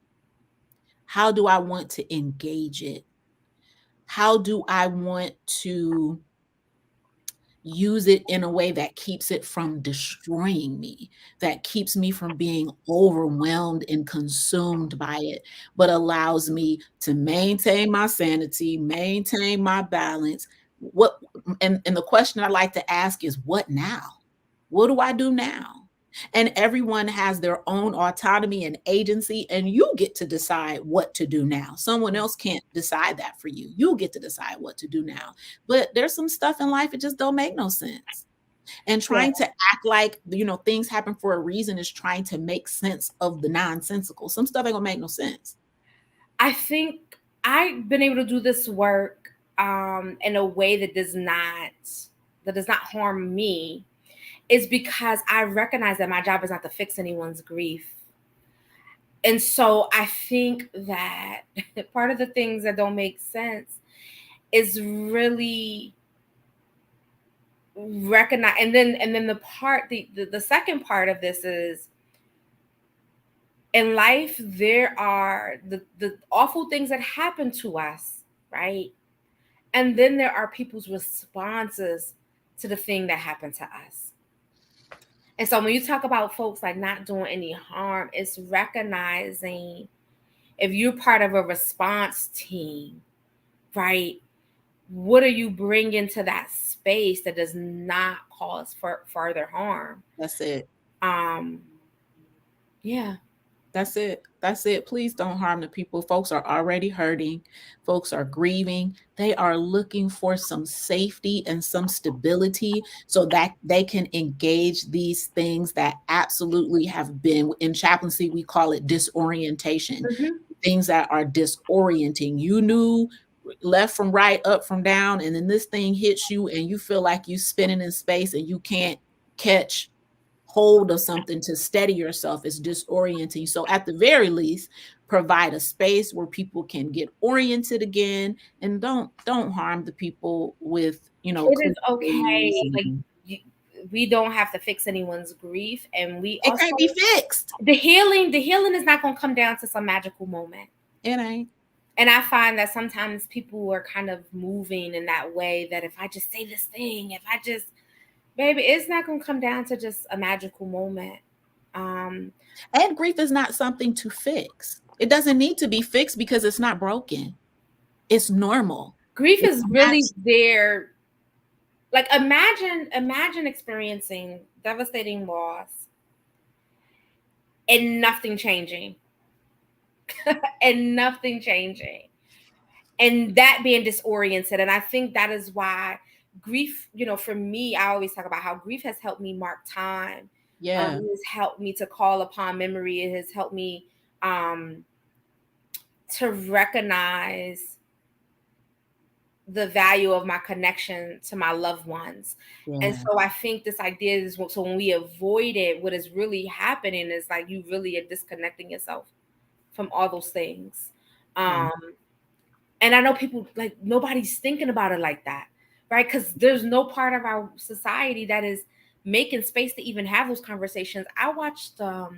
How do I want to engage it? How do I want to use it in a way that keeps it from destroying me, that keeps me from being overwhelmed and consumed by it, but allows me to maintain my sanity, maintain my balance? And the question I like to ask is, what now? What do I do now? And everyone has their own autonomy and agency, and you get to decide what to do now. Someone else can't decide that for you. You get to decide what to do now. But there's some stuff in life that just don't make no sense. And trying to act like, things happen for a reason is trying to make sense of the nonsensical. Some stuff ain't gonna make no sense. I think I've been able to do this work in a way that does not harm me, is because I recognize that my job is not to fix anyone's grief. And so I think that part of the things that don't make sense is really recognize, and then the second part of this is in life there are the awful things that happen to us, right? And then there are people's responses to the thing that happened to us. And so when you talk about folks like not doing any harm, it's recognizing if you're part of a response team, right? What are you bringing to that space that does not cause further harm? That's it. Um, yeah. That's it. That's it. Please don't harm the people. Folks are already hurting. Folks are grieving. They are looking for some safety and some stability so that they can engage these things that absolutely have been in chaplaincy. We call it disorientation, Mm-hmm. things that are disorienting. You knew left from right, up from down, and then this thing hits you and you feel like you're spinning in space and you can't catch hold of something to steady yourself. Is disorienting. So at the very least, provide a space where people can get oriented again, and don't harm the people with, It is cliches. okay. Like And you, we don't have to fix anyone's grief, and we it also can't be fixed. the healing is not going to come down to some magical moment. It ain't. And I find that sometimes people are kind of moving in that way that if I just say this thing, if I just, baby, it's not going to come down to just a magical moment. Um, And grief is not something to fix. It doesn't need to be fixed because it's not broken. It's normal. Grief It's is really not. there. Like imagine experiencing devastating loss and nothing changing. And nothing changing. And that being disoriented. And I think that is why grief, for me, I always talk about how grief has helped me mark time. Yeah. It has helped me to call upon memory. It has helped me um, to recognize the value of my connection to my loved ones. And Yeah. so I think this idea is, so when we avoid it, what is really happening is like you really are disconnecting yourself from all those things. Yeah. Um, and I know people, like, nobody's thinking about it like that, right? Because there's no part of our society that is making space to even have those conversations. I watched a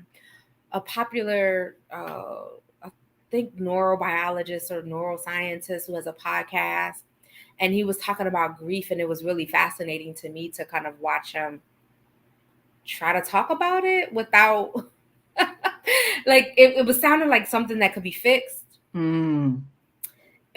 popular, I think, neurobiologist or neuroscientist who has a podcast, and he was talking about grief, and it was really fascinating to me to kind of watch him try to talk about it without like it was sounding like something that could be fixed, Mm.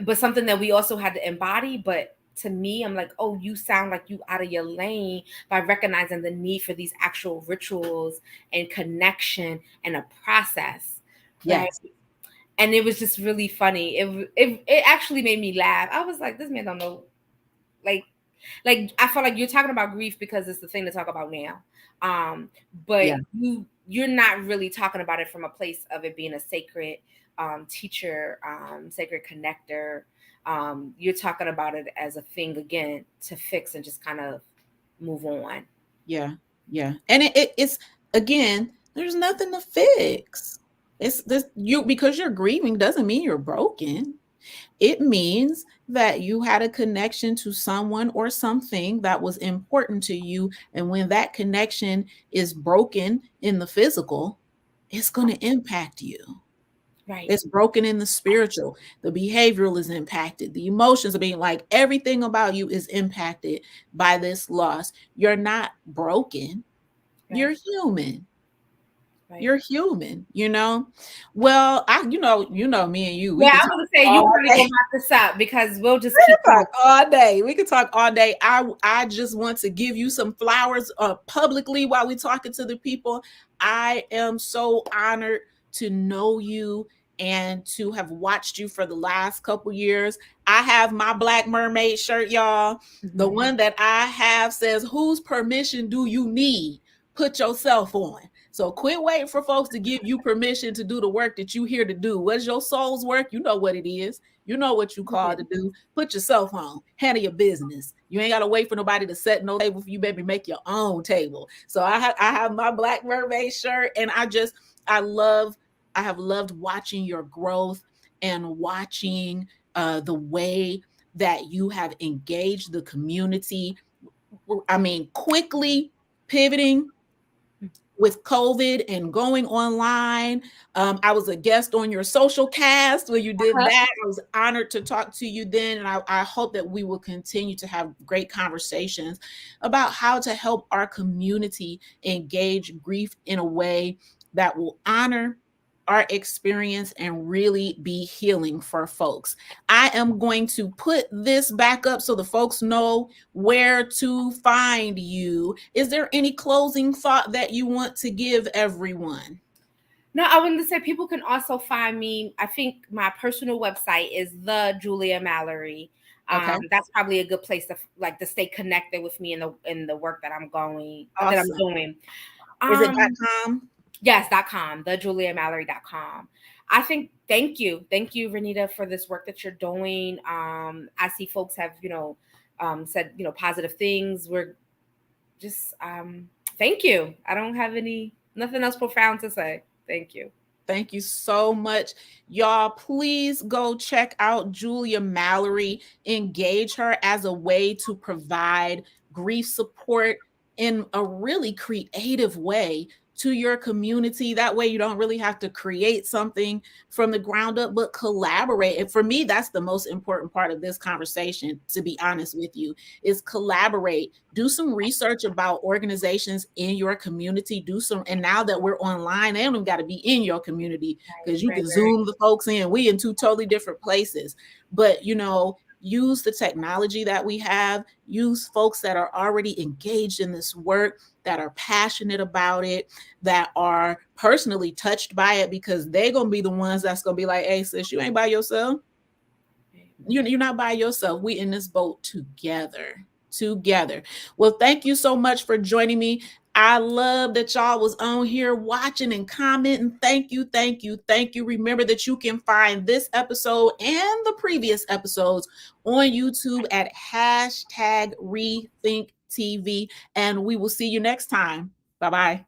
but something that we also had to embody. But to me, I'm like, oh, you sound like you out of your lane by recognizing the need for these actual rituals and connection and a process, right? Yes. And it was just really funny. It actually made me laugh. I was like, this man don't know, like I feel like you're talking about grief because it's the thing to talk about now. But Yeah. you're not really talking about it from a place of it being a sacred teacher, sacred connector. You're talking about it as a thing again to fix and just kind of move on. Yeah. Yeah. And it's, again, there's nothing to fix. It's this, you, because you're grieving doesn't mean you're broken. It means that you had a connection to someone or something that was important to you. And when that connection is broken in the physical, it's going to impact you. Right. It's broken in the spiritual. The behavioral is impacted. The emotions are being, like, everything about you is impacted by this loss. You're not broken. You're Right. human. Right. You're human. Well, me and you, we Yeah, could I'm talk gonna say you all probably day. gonna wrap this up because we'll just We keep can going. talk all day. We can talk all day. I just want to give you some flowers publicly while we're talking to the people. I am so honored to know you and to have watched you for the last couple years. I have my Black Mermaid shirt, y'all. The one that I have says, "Whose permission do you need? Put yourself on." So quit waiting for folks to give you permission to do the work that you here to do. What's your soul's work? You know what it is. You know what you called to do. Put yourself on. Handle your business. You ain't gotta wait for nobody to set no table for you, baby. Make your own table. So I have my Black Mermaid shirt, and I have loved watching your growth and watching the way that you have engaged the community. I mean, quickly pivoting with COVID and going online. I was a guest on your social cast when you did Uh-huh. that. I was honored to talk to you then. And I hope that we will continue to have great conversations about how to help our community engage grief in a way that will honor our experience and really be healing for folks. I am going to put this back up so the folks know where to find you. Is there any closing thought that you want to give everyone? No, I wanted to say people can also find me. I think my personal website is the Julia Mallory. Okay. That's probably a good place to like to stay connected with me in the work that I'm Awesome. doing. Is it Um, .com? yes.com, thejuliamallory.com. I think thank you, Renita, for this work that you're doing. I see folks have said positive things. We're just thank you. I don't have nothing else profound to say. Thank you. Thank you so much. Y'all, please go check out Julia Mallory. Engage her as a way to provide grief support in a really creative way to your community. That way, you don't really have to create something from the ground up, but collaborate. And for me, that's the most important part of this conversation, to be honest with you, is collaborate. Do some research about organizations in your community. And now that we're online, they don't even got to be in your community because you Right, can right. Zoom the folks in. We in two totally different places. But, use the technology that we have, use folks that are already engaged in this work, that are passionate about it, that are personally touched by it, because they're going to be the ones that's going to be like, hey, sis, you ain't by yourself. You're not by yourself. We in this boat together. Well, thank you so much for joining me. I love that y'all was on here watching and commenting. Thank you. Remember that you can find this episode and the previous episodes on YouTube at #RethinkTV. And we will see you next time. Bye-bye.